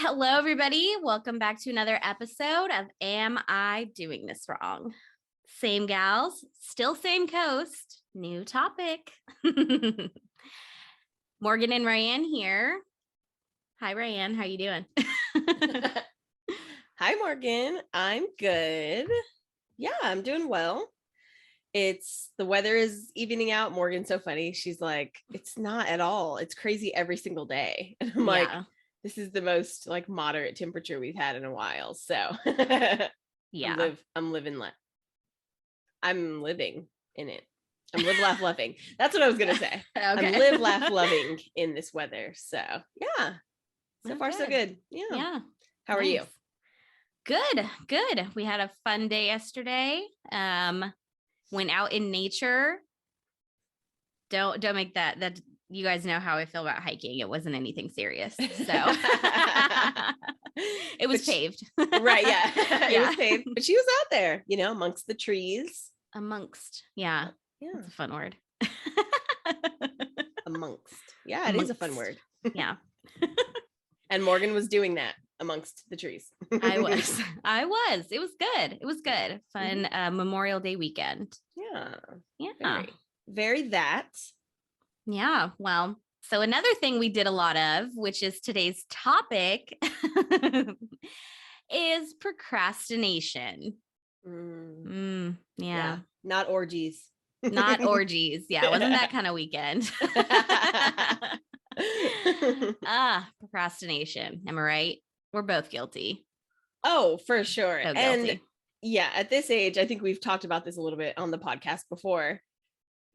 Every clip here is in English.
Hello, everybody. Welcome back to another episode of Am I Doing This Wrong? Same gals, still same coast, new topic. Morgan and Ryann here. Hi, Ryann. How you doing? Hi, Morgan. I'm good. Yeah, I'm doing well. The weather is evening out. Morgan's so funny. She's like, it's not at all. It's crazy every single day. And I'm like, this is the most like moderate temperature we've had in a while. So yeah, I'm living in it. I'm live, laugh, loving. That's what I was going to say. Okay. I'm live, laugh, loving in this weather. So yeah, so far so good. Yeah. How are you? Good. We had a fun day yesterday. Went out in nature. Don't make that you guys know how I feel about hiking. It wasn't anything serious. So it was paved. Right. Yeah. It was paved. But she was out there, amongst the trees. Yeah. That's a fun word. Amongst. Yeah, it is a fun word. Yeah. And Morgan was doing that amongst the trees. I was. It was good. Fun Memorial Day weekend. Yeah. Very that. Yeah. Well, so another thing we did a lot of, which is today's topic, is procrastination. Yeah. Not orgies. Not orgies. Yeah. It wasn't that kind of weekend. Procrastination. Am I right? We're both guilty. Oh, for sure. So guilty. And yeah, at this age, I think we've talked about this a little bit on the podcast before.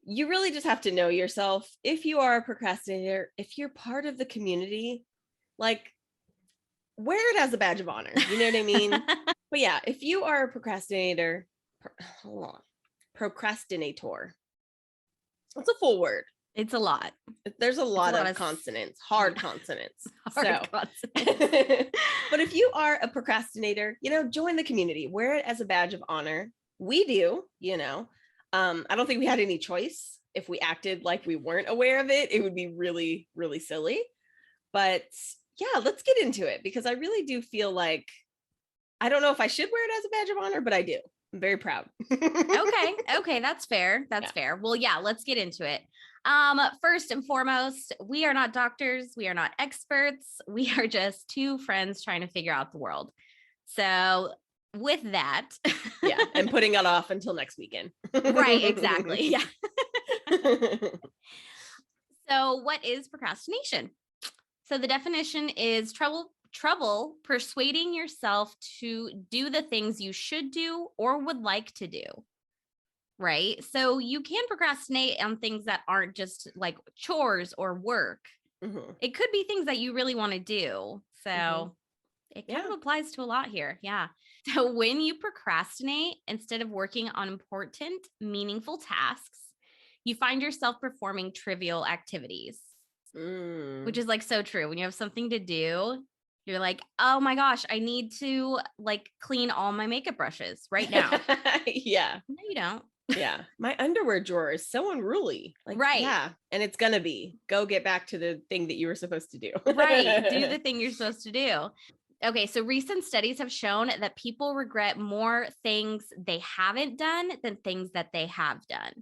You really just have to know yourself. If you are a procrastinator, if you're part of the community, like wear it as a badge of honor. You know what I mean? But yeah, if you are a procrastinator, procrastinator. It's a full word. It's a lot. There's a lot of consonants, hard consonants. Consonants. But if you are a procrastinator, join the community. Wear it as a badge of honor. We do, I don't think we had any choice. If we acted like we weren't aware of it, it would be really, really silly. But yeah, let's get into it because I really do feel like, I don't know if I should wear it as a badge of honor, but I do. I'm very proud. Okay. That's fair. That's fair. Well, yeah, let's get into it. First and foremost, we are not doctors. We are not experts. We are just two friends trying to figure out the world. So with that. Yeah. And putting it off until next weekend. Right. Exactly. Yeah. So what is procrastination? So the definition is trouble persuading yourself to do the things you should do or would like to do. Right. So you can procrastinate on things that aren't just like chores or work. Mm-hmm. It could be things that you really want to do. So it kind of applies to a lot here. Yeah. So when you procrastinate, instead of working on important, meaningful tasks, you find yourself performing trivial activities, which is like so true. When you have something to do, you're like, oh my gosh, I need to like clean all my makeup brushes right now. Yeah. No, you don't. Yeah. My underwear drawer is so unruly. Like, right. Yeah. And it's going to be, go get back to the thing that you were supposed to do. Right. Do the thing you're supposed to do. Okay. So recent studies have shown that people regret more things they haven't done than things that they have done.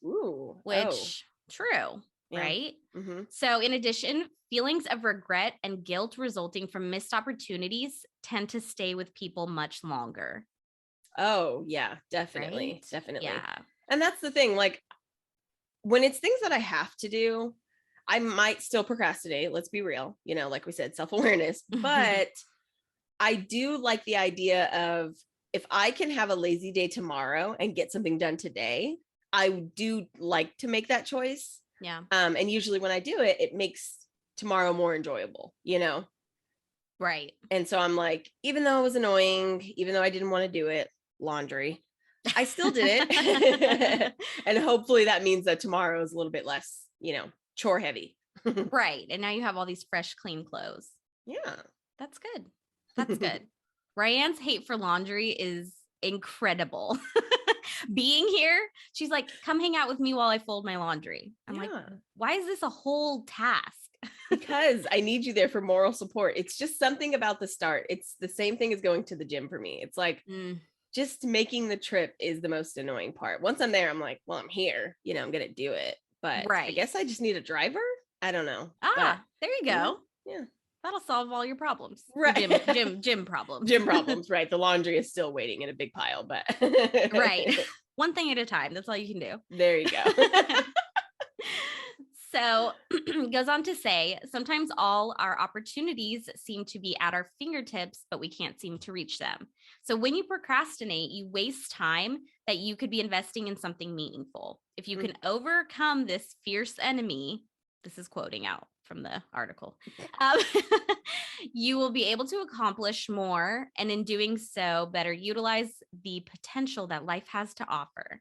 Ooh. Which true. Yeah. Right. Mm-hmm. So in addition, feelings of regret and guilt resulting from missed opportunities tend to stay with people much longer. Oh, yeah, definitely. Right? Definitely. Yeah. And that's the thing. Like when it's things that I have to do, I might still procrastinate. Let's be real. Like we said, self-awareness, but I do like the idea of if I can have a lazy day tomorrow and get something done today, I do like to make that choice. Yeah. And usually when I do it, it makes tomorrow more enjoyable, Right. And so I'm like, even though it was annoying, even though I didn't want to do it, laundry, I still did it. And hopefully that means that tomorrow is a little bit less, chore heavy. Right. And now you have all these fresh, clean clothes. Yeah. That's good. That's good. Ryann's hate for laundry is incredible. being here. She's like, come hang out with me while I fold my laundry. I'm like, why is this a whole task? Because I need you there for moral support. It's just something about the start. It's the same thing as going to the gym for me. It's like just making the trip is the most annoying part. Once I'm there, I'm like, well, I'm here, I'm going to do it. But I guess I just need a driver. I don't know. There you go. Yeah. That'll solve all your problems. Right. Gym problems. Gym problems, right. The laundry is still waiting in a big pile, but right. One thing at a time. That's all you can do. There you go. So goes on to say, sometimes all our opportunities seem to be at our fingertips, but we can't seem to reach them. So when you procrastinate, you waste time that you could be investing in something meaningful. If you can overcome this fierce enemy, this is quoting out from the article, you will be able to accomplish more. And in doing so, better utilize the potential that life has to offer.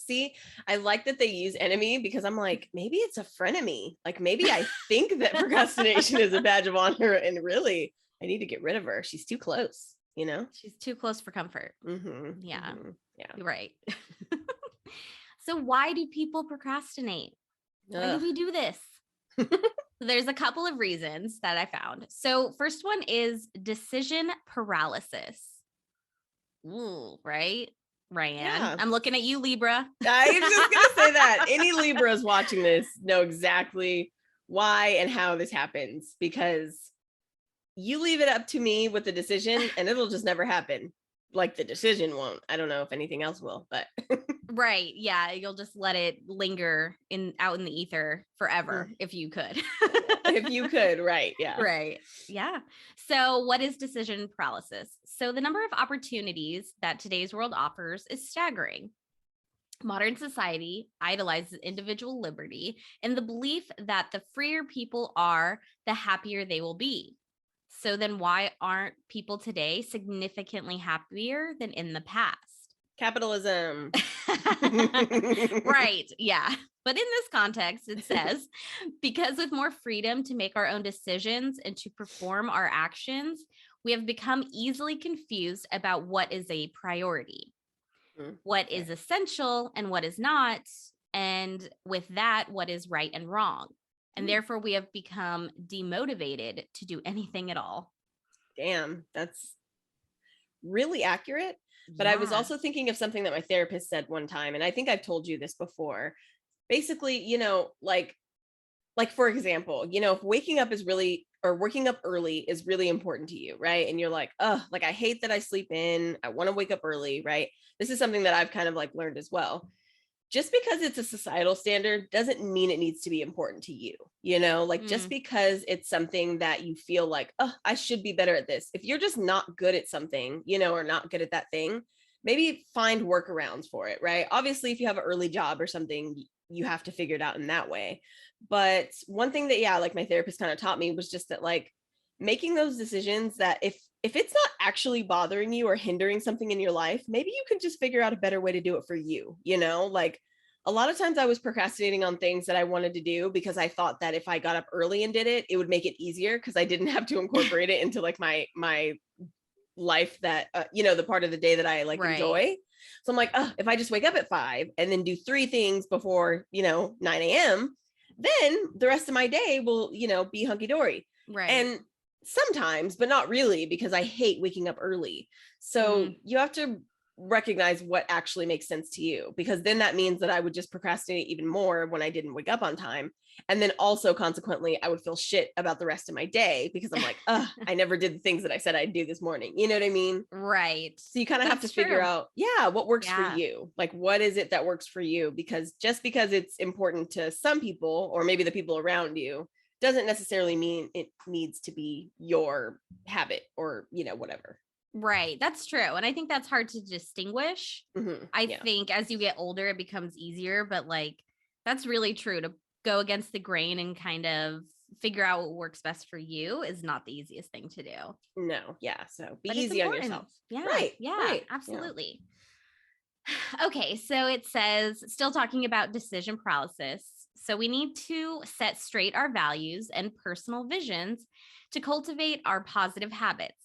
See, I like that they use enemy because I'm like, maybe it's a frenemy. Like maybe I think that procrastination is a badge of honor and really I need to get rid of her. She's too close, She's too close for comfort. Yeah. Yeah. You're right. So why do people procrastinate? Why do we do this? There's a couple of reasons that I found. So first one is decision paralysis. Ooh, right? Ryann. Yeah. I'm looking at you, Libra. I was just going to say that. Any Libras watching this know exactly why and how this happens, because you leave it up to me with the decision and it'll just never happen. Like the decision won't. I don't know if anything else will, but right. Yeah. You'll just let it linger out in the ether forever if you could. If you could, right. Yeah. Right. Yeah. So what is decision paralysis? So the number of opportunities that today's world offers is staggering. Modern society idolizes individual liberty in the belief that the freer people are, the happier they will be. So then why aren't people today significantly happier than in the past? Capitalism. Right. Yeah. But in this context, it says, because with more freedom to make our own decisions and to perform our actions, we have become easily confused about what is a priority, what is essential and what is not. And with that, what is right and wrong. And therefore, we have become demotivated to do anything at all. Damn, that's really accurate. But I was also thinking of something that my therapist said one time, and I think I've told you this before. Basically, like for example, if waking up early is really important to you, right? And you're like, oh, like I hate that I sleep in. I want to wake up early, right? This is something that I've kind of like learned as well. Just because it's a societal standard doesn't mean it needs to be important to you, just because it's something that you feel like, oh, I should be better at this. If you're just not good at something, or not good at that thing, maybe find workarounds for it, right? Obviously, if you have an early job or something, you have to figure it out in that way. But one thing that, like my therapist kind of taught me was just that, like, making those decisions that if it's not actually bothering you or hindering something in your life, maybe you can just figure out a better way to do it for you, like a lot of times I was procrastinating on things that I wanted to do because I thought that if I got up early and did it, it would make it easier because I didn't have to incorporate it into like my life that, the part of the day that I like enjoy. So I'm like, oh, if I just wake up at 5 and then do 3 things before, 9 a.m., then the rest of my day will, be hunky dory. Right. And sometimes, but not really, because I hate waking up early. So you have to recognize what actually makes sense to you, because then that means that I would just procrastinate even more when I didn't wake up on time. And then also consequently, I would feel shit about the rest of my day because I'm like, I never did the things that I said I'd do this morning. You know what I mean? Right. So you kind of have to figure out, what works for you. Like, what is it that works for you? Because just because it's important to some people, or maybe the people around you, doesn't necessarily mean it needs to be your habit or, whatever. Right. That's true. And I think that's hard to distinguish. I think as you get older, it becomes easier, but like, that's really true. To go against the grain and kind of figure out what works best for you is not the easiest thing to do. No. Yeah. So be easy on yourself. Yeah. Right. Yeah, right. absolutely. Yeah. Okay. So it says, still talking about decision paralysis. So we need to set straight our values and personal visions to cultivate our positive habits.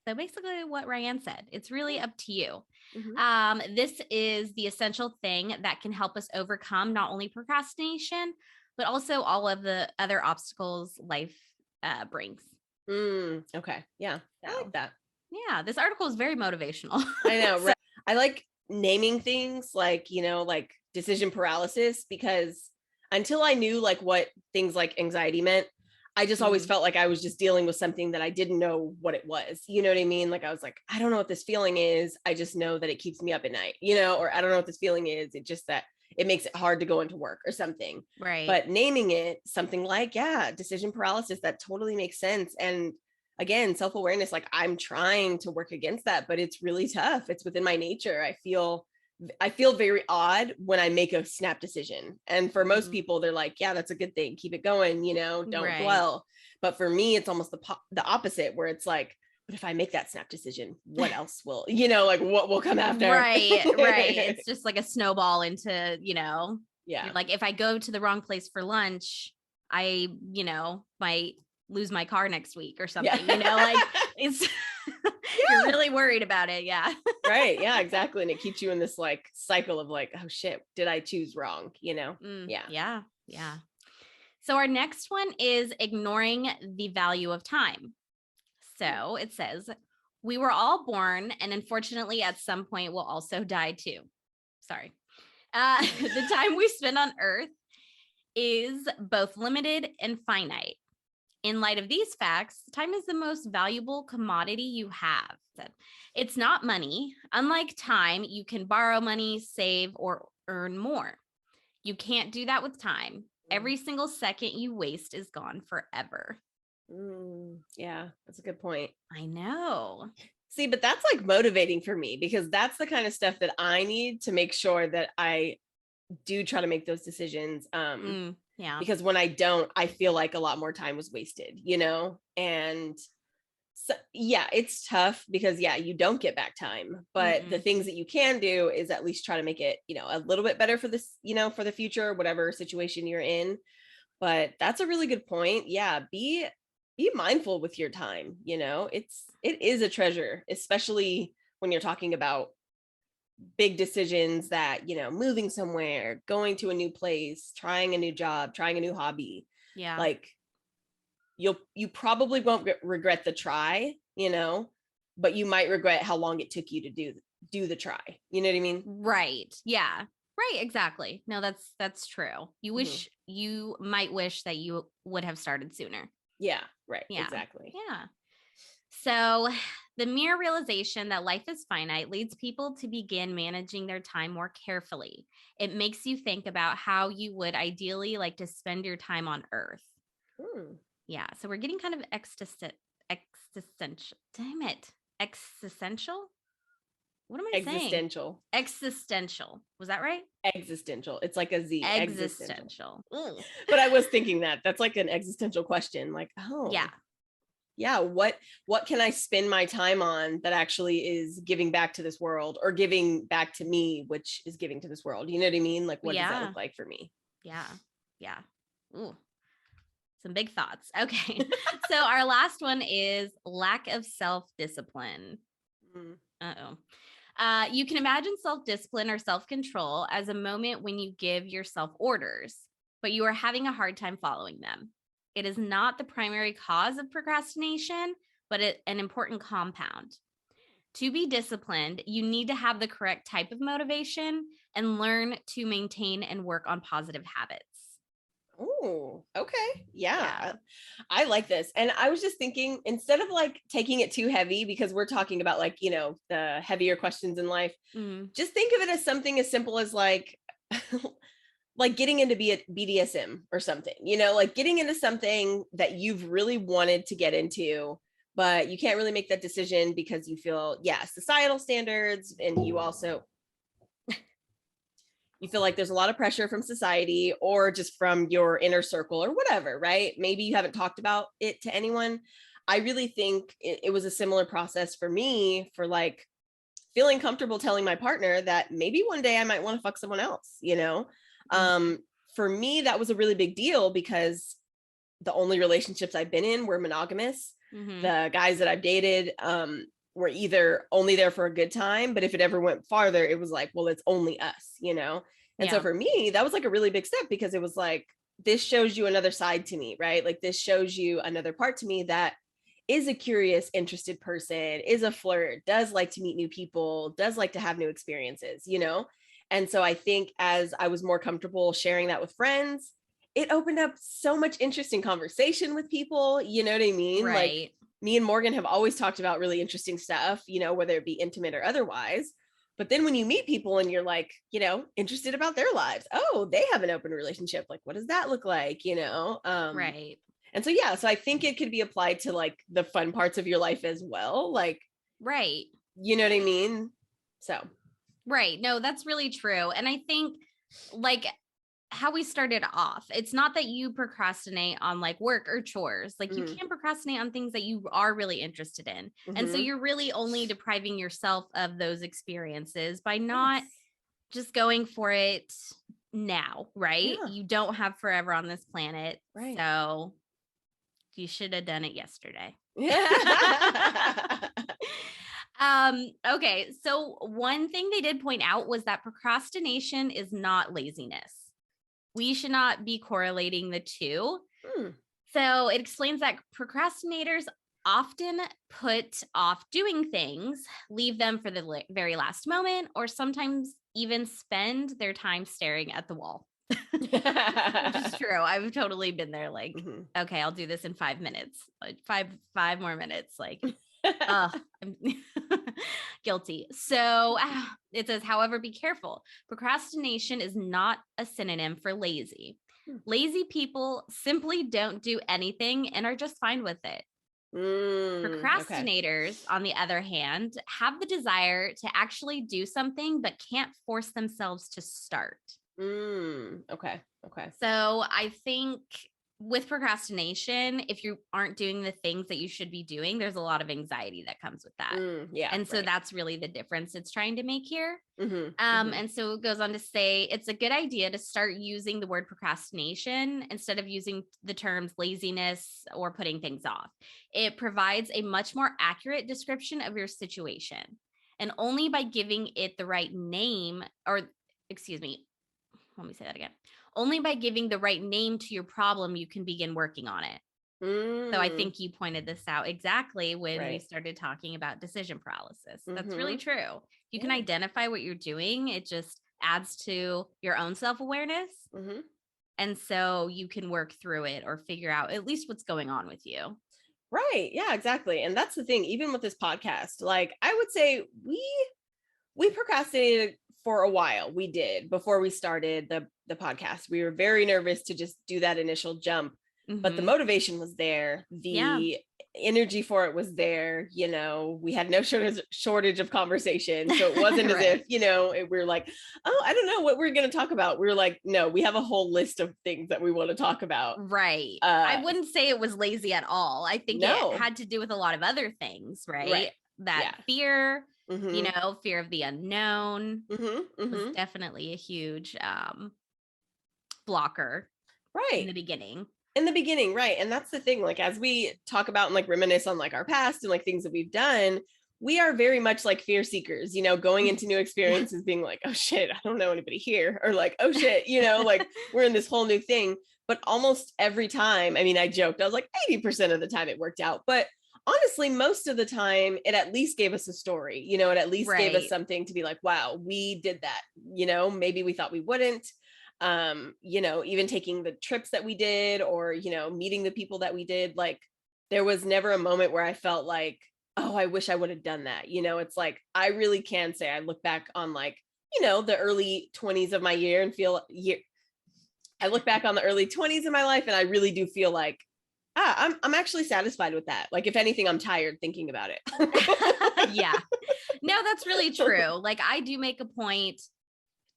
So basically what Ryann said, it's really up to you. This is the essential thing that can help us overcome not only procrastination, but also all of the other obstacles life brings. Okay. Yeah. So, I like that. Yeah. This article is very motivational. I know. Right? I like naming things like, like decision paralysis, because until I knew like what things like anxiety meant, I just always felt like I was just dealing with something that I didn't know what it was. You know what I mean? Like I was like, I don't know what this feeling is. I just know that it keeps me up at night, or I don't know what this feeling is. It just that it makes it hard to go into work or something. Right. But naming it something like, decision paralysis, that totally makes sense. And again, self-awareness, like I'm trying to work against that, but it's really tough. It's within my nature. I feel very odd when I make a snap decision. And for most people, they're like, yeah, that's a good thing. Keep it going, don't dwell. But for me, it's almost the opposite, where it's like, but if I make that snap decision, what else will, like what will come after? Right. It's just like a snowball into, yeah. Like if I go to the wrong place for lunch, I, might lose my car next week or something, like it's you're really worried about it. Yeah. Right. Yeah, exactly. And it keeps you in this like cycle of like, oh shit, did I choose wrong? Yeah. So our next one is ignoring the value of time. So it says, we were all born, and unfortunately at some point we'll also die too. Sorry. The time we spend on Earth is both limited and finite. In light of these facts, time is the most valuable commodity you have. It's not money. Unlike time, you can borrow money, save, or earn more. You can't do that with time. Every single second you waste is gone forever. Yeah, that's a good point. I know. See, but that's like motivating for me, because that's the kind of stuff that I need to make sure that I do try to make those decisions. Yeah. Because when I don't, I feel like a lot more time was wasted, and so, yeah, it's tough because you don't get back time, but the things that you can do is at least try to make it, a little bit better for this, for the future, whatever situation you're in. But that's a really good point. Yeah. Be mindful with your time. It is a treasure, especially when you're talking about big decisions that, moving somewhere, going to a new place, trying a new job, trying a new hobby. Yeah. Like you probably won't regret the try, but you might regret how long it took you to do the try. You know what I mean? Right. Yeah. Right. Exactly. No, that's true. You might wish that you would have started sooner. Yeah. Right. Yeah. Exactly. Yeah. So the mere realization that life is finite leads people to begin managing their time more carefully. It makes you think about how you would ideally like to spend your time on Earth. Yeah. So we're getting kind of existential. Damn it. Existential? What am I saying? Existential. Was that right? Existential. It's like a Z. Existential. But I was thinking that's like an existential question. Like, oh. Yeah. What can I spend my time on that actually is giving back to this world, or giving back to me, which is giving to this world? You know what I mean? Like, what does that look like for me? Yeah. Ooh. Some big thoughts. Okay. So our last one is lack of self-discipline. You can imagine self-discipline or self-control as a moment when you give yourself orders, but you are having a hard time following them. It is not the primary cause of procrastination, but an important compound. To be disciplined, you need to have the correct type of motivation and learn to maintain and work on positive habits. Oh, okay. Yeah. I like this. And I was just thinking, instead of like taking it too heavy, because we're talking about like, the heavier questions in life, just think of it as something as simple as like, like getting into BDSM or something, like getting into something that you've really wanted to get into, but you can't really make that decision because you feel, societal standards. And you also, you feel like there's a lot of pressure from society or just from your inner circle or whatever, right? Maybe you haven't talked about it to anyone. I really think it was a similar process for me, for like feeling comfortable telling my partner that maybe one day I might want to fuck someone else, For me, that was a really big deal because the only relationships I've been in were monogamous. The guys that I've dated, were either only there for a good time, but if it ever went farther, it was like, well, it's only us, And so for me, that was like a really big step, because it was like, this shows you another side to me, right? Like this shows you another part to me that is a curious, interested person, is a flirt, does like to meet new people, does like to have new experiences, And so I think as I was more comfortable sharing that with friends, it opened up so much interesting conversation with people. You know what I mean? Right. Like me and Morgan have always talked about really interesting stuff, whether it be intimate or otherwise. But then when you meet people and you're like, interested about their lives, oh, they have an open relationship. Like, what does that look like? Right. And so, yeah, so I think it could be applied to like the fun parts of your life as well. Like, right. You know what I mean? So, right. No, that's really true. And I think like how we started off, it's not that you procrastinate on like work or chores. Like you can procrastinate on things that you are really interested in. And so you're really only depriving yourself of those experiences by not just going for it now, right? Yeah. You don't have forever on this planet. Right. So you should have done it yesterday. Okay. So one thing they did point out was that procrastination is not laziness. We should not be correlating the two. So it explains that procrastinators often put off doing things, leave them for the very last moment, or sometimes even spend their time staring at the wall. Which is true. I've totally been there. Like, okay, I'll do this in 5 minutes. Like five more minutes. Like, I'm guilty. So it says, however, be careful. Procrastination is not a synonym for lazy. Lazy people simply don't do anything and are just fine with it. Procrastinators, on the other hand, have the desire to actually do something, but can't force themselves to start. Okay. So I think with procrastination, if you aren't doing the things that you should be doing, there's a lot of anxiety that comes with that. And so that's really the difference it's trying to make here. And so it goes on to say, it's a good idea to start using the word procrastination instead of using the terms laziness or putting things off. It provides a much more accurate description of your situation. And only by giving it the right name, or excuse me, let me say that again. Only by giving the right name to your problem, you can begin working on it. So I think you pointed this out exactly when we started talking about decision paralysis. That's really true. You can identify what you're doing. It just adds to your own self-awareness. And so you can work through it or figure out at least what's going on with you. Right. Yeah, exactly. And that's the thing, even with this podcast, like I would say we procrastinated for a while. We did before we started the podcast. We were very nervous to just do that initial jump, but the motivation was there. The energy for it was there. We had no shortage of conversation. So it wasn't as if, we were like, oh, I don't know what we're going to talk about. We were like, no, we have a whole list of things that we want to talk about. Right. I wouldn't say it was lazy at all. I think it had to do with a lot of other things, right? That fear, fear of the unknown was definitely a huge blocker in the beginning. Right. And that's the thing, like as we talk about and like reminisce on like our past and like things that we've done, we are very much like fear seekers, going into new experiences being like, oh shit, I don't know anybody here, or like, oh shit, like we're in this whole new thing. But almost every time, I mean, I joked, I was like 80% of the time it worked out, but honestly, most of the time it at least gave us a story, it at least gave us something to be like, wow, we did that, maybe we thought we wouldn't, even taking the trips that we did or, meeting the people that we did, like there was never a moment where I felt like, oh, I wish I would have done that. It's like, I really can say I look back on like, the early 20s of my year and I look back on the early 20s of my life and I really do feel like, I'm actually satisfied with that. Like, if anything, I'm tired thinking about it. Yeah. No, that's really true. Like, I do make a point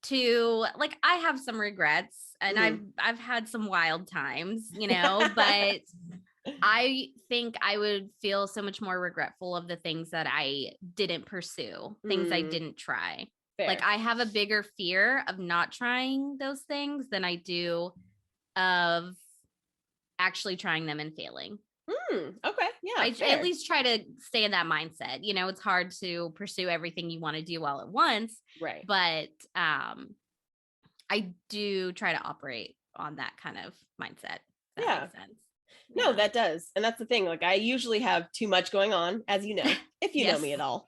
to, like, I have some regrets and I've had some wild times, but I think I would feel so much more regretful of the things that I didn't pursue, things I didn't try. Fair. Like, I have a bigger fear of not trying those things than I do of actually trying them and failing. Okay. Yeah. I at least try to stay in that mindset. You know, it's hard to pursue everything you want to do all at once, Right. but I do try to operate on that kind of mindset. If that makes sense. No, that does. And that's the thing. Like I usually have too much going on, as you know, if you know me at all.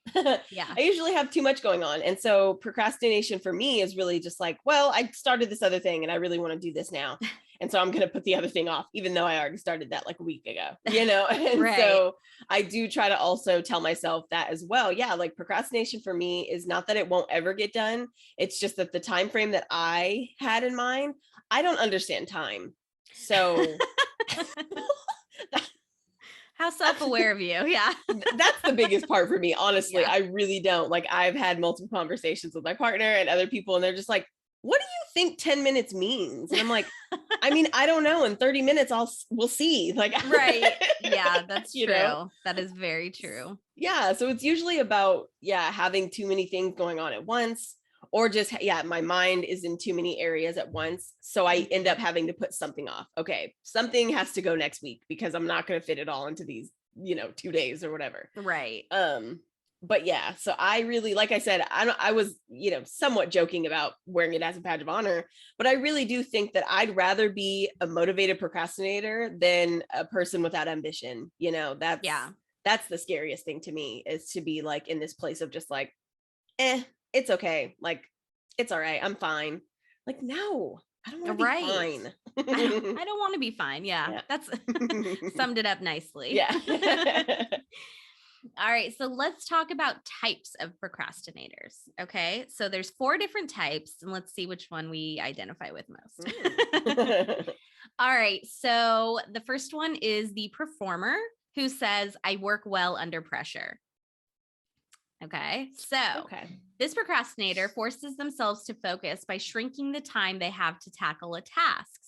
Yeah. I usually have too much going on. And so procrastination for me is really just like, well, I started this other thing and I really want to do this now. And so I'm going to put the other thing off, even though I already started that like a week ago, you know? And so I do try to also tell myself that as well. Yeah. Like procrastination for me is not that it won't ever get done. It's just that the time frame that I had in mind, I don't understand time. So how self-aware of you. Yeah. That's the biggest part for me. Honestly, Yeah. I really don't. Like I've had multiple conversations with my partner and other people, and they're just like, what do you think 10 minutes means? And I'm like, I mean, I don't know. In 30 minutes, we'll see. Like, right. Yeah, that's true. Know? That is very true. Yeah. So it's usually about, having too many things going on at once, or just, my mind is in too many areas at once. So I end up having to put something off. Okay. Something has to go next week because I'm not going to fit it all into these, 2 days or whatever. Right. But yeah, so I really, like I said, I was, somewhat joking about wearing it as a badge of honor, but I really do think that I'd rather be a motivated procrastinator than a person without ambition. That's the scariest thing to me, is to be like in this place of just like, it's okay. Like, it's all right. I'm fine. Like, no, I don't want to be fine. I don't want to be fine. Yeah. That's summed it up nicely. Yeah. All right, so let's talk about types of procrastinators. Okay, so there's 4 different types, and let's see which one we identify with most. All right, so the first one is the performer, who says, I work well under pressure. Okay, so this procrastinator forces themselves to focus by shrinking the time they have to tackle a task.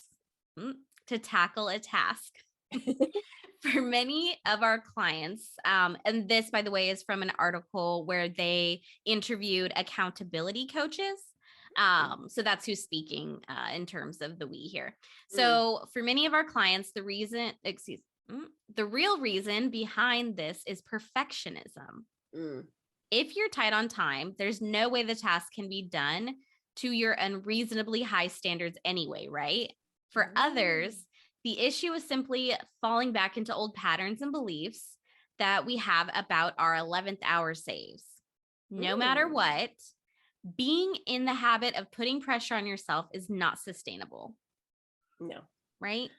For many of our clients, and this, by the way, is from an article where they interviewed accountability coaches. So that's who's speaking in terms of the we here. So for many of our clients, the real reason behind this is perfectionism. If you're tight on time, there's no way the task can be done to your unreasonably high standards anyway, right? For others, the issue is simply falling back into old patterns and beliefs that we have about our 11th hour saves. No matter what, being in the habit of putting pressure on yourself is not sustainable. No. Right?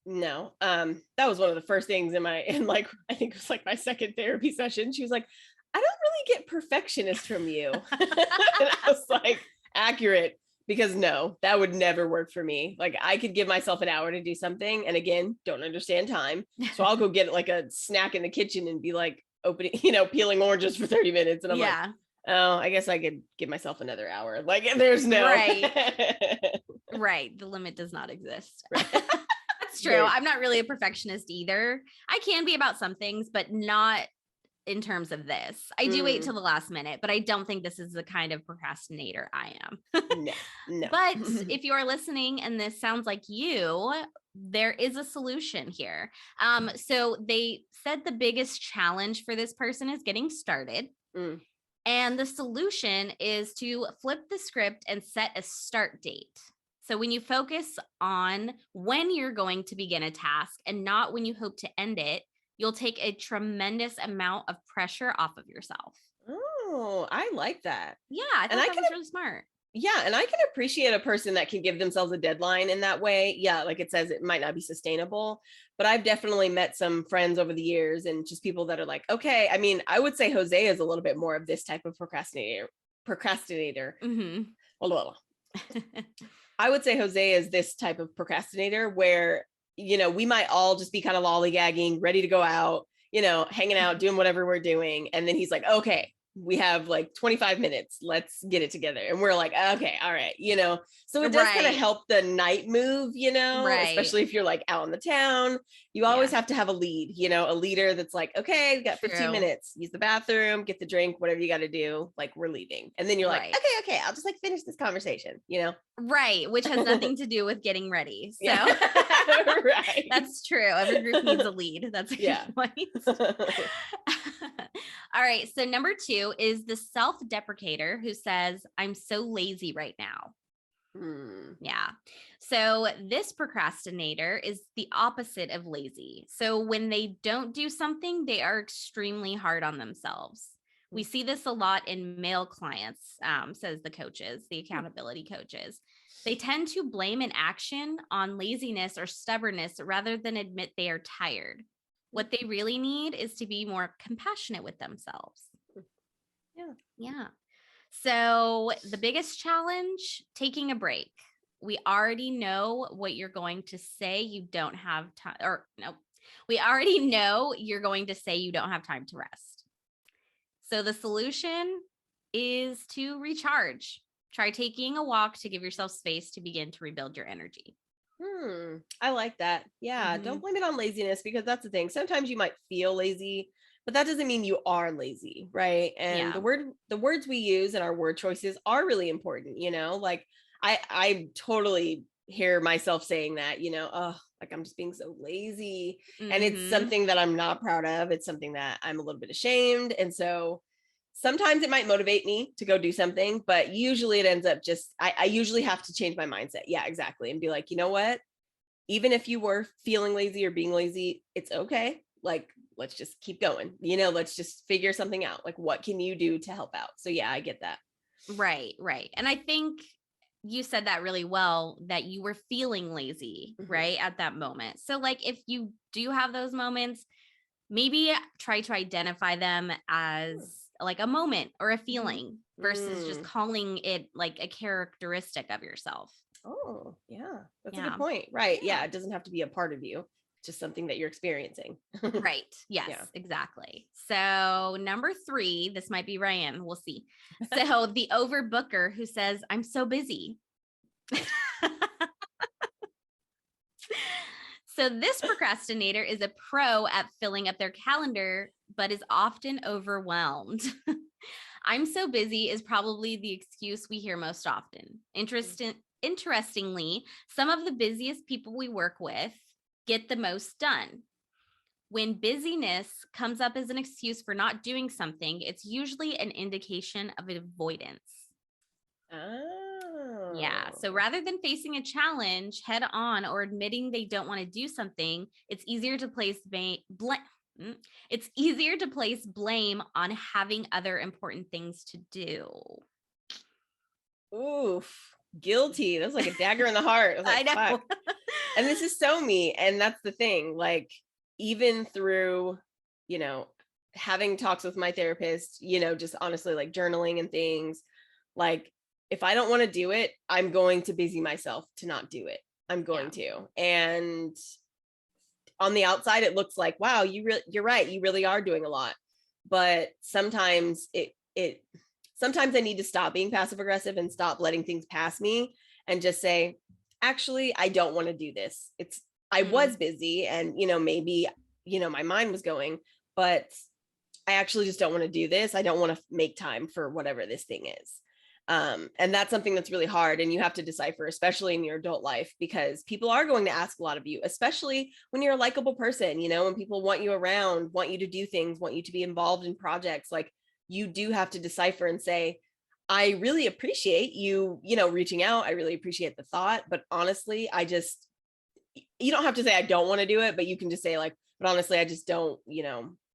No. That was one of the first things I think it was like my second therapy session. She was like, I don't really get perfectionist from you. And I was like, accurate. Because no, that would never work for me. Like I could give myself an hour to do something. And again, don't understand time. So I'll go get like a snack in the kitchen and be like peeling oranges for 30 minutes. And I'm like, oh, I guess I could give myself another hour. Like there's no. Right. The limit does not exist. Right. That's true. I'm not really a perfectionist either. I can be about some things, but not in terms of this. I do wait till the last minute, but I don't think this is the kind of procrastinator I am. No. But if you are listening and this sounds like you, there is a solution here. So they said the biggest challenge for this person is getting started. And the solution is to flip the script and set a start date. So when you focus on when you're going to begin a task and not when you hope to end it, you'll take a tremendous amount of pressure off of yourself. Oh, I like that. Yeah, I thought that was really smart. Yeah, and I can appreciate a person that can give themselves a deadline in that way. Yeah, like it says, it might not be sustainable, but I've definitely met some friends over the years and just people that are like, okay, I mean, I would say Jose is a little bit more of this type of procrastinator. I would say Jose is this type of procrastinator where we might all just be kind of lollygagging, ready to go out, hanging out, doing whatever we're doing. And then he's like, okay, we have like 25 minutes. Let's get it together. And we're like, okay, all right, so it does kind of Right. help the night move, Right. especially if you're like out in the town. You always have to have a lead, a leader that's like, okay, we got 15 True. minutes, use the bathroom, get the drink, whatever you got to do, like we're leaving. And then you're like, Right. okay, I'll just like finish this conversation, Right, which has nothing to do with getting ready. So right. That's true. Every group needs a lead. That's a good point. All right. So number 2 is the self-deprecator who says, I'm so lazy right now. Yeah. So this procrastinator is the opposite of lazy. So when they don't do something, they are extremely hard on themselves. We see this a lot in male clients, says the coaches, the accountability coaches. They tend to blame an action on laziness or stubbornness rather than admit they are tired. What they really need is to be more compassionate with themselves. Yeah. So the biggest challenge, taking a break. We already know what you're going to say. You don't have time, or no, we already know you're going to say you don't have time to rest. So the solution is to recharge. Try taking a walk to give yourself space to begin to rebuild your energy. I like that. Yeah. Don't blame it on laziness, because that's the thing. Sometimes you might feel lazy, but that doesn't mean you are lazy. Right. And the words we use and our word choices are really important. Like I totally hear myself saying that, like I'm just being so lazy. And it's something that I'm not proud of. It's something that I'm a little bit ashamed. And so sometimes it might motivate me to go do something, but usually it ends up just, I usually have to change my mindset. Yeah, exactly. And be like, you know what? Even if you were feeling lazy or being lazy, it's okay. Like, let's just keep going. Let's just figure something out. Like, what can you do to help out? So yeah, I get that. Right. And I think you said that really well, that you were feeling lazy, right, at that moment. So like, if you do have those moments, maybe try to identify them as like a moment or a feeling versus just calling it like a characteristic of yourself. Oh, yeah. That's a good point. Right. Yeah. It doesn't have to be a part of you. It's just something that you're experiencing. Right. Yes, exactly. So number 3, this might be Ryann. We'll see. So the overbooker who says, I'm so busy. So this procrastinator is a pro at filling up their calendar, but is often overwhelmed. I'm so busy is probably the excuse we hear most often. Interestingly, some of the busiest people we work with get the most done. When busyness comes up as an excuse for not doing something, it's usually an indication of avoidance. Yeah. So rather than facing a challenge head on or admitting they don't want to do something, it's easier to place blame on having other important things to do. Oof. Guilty. That's like a dagger in the heart. I was like, I know. fuck. And this is so me. And that's the thing. Like, even through, having talks with my therapist, just honestly like journaling and things, like, if I don't want to do it, I'm going to busy myself to not do it. I'm going to. And on the outside, it looks like, wow, you're right. You really are doing a lot. But sometimes sometimes I need to stop being passive aggressive and stop letting things pass me and just say, actually, I don't want to do this. I was busy and, maybe, my mind was going, but I actually just don't want to do this. I don't want to make time for whatever this thing is. And that's something that's really hard. And you have to decipher, especially in your adult life, because people are going to ask a lot of you, especially when you're a likable person, when people want you around, want you to do things, want you to be involved in projects. Like, you do have to decipher and say, I really appreciate you, reaching out. I really appreciate the thought, but honestly, you don't have to say, I don't want to do it, but you can just say like, but honestly, I just don't,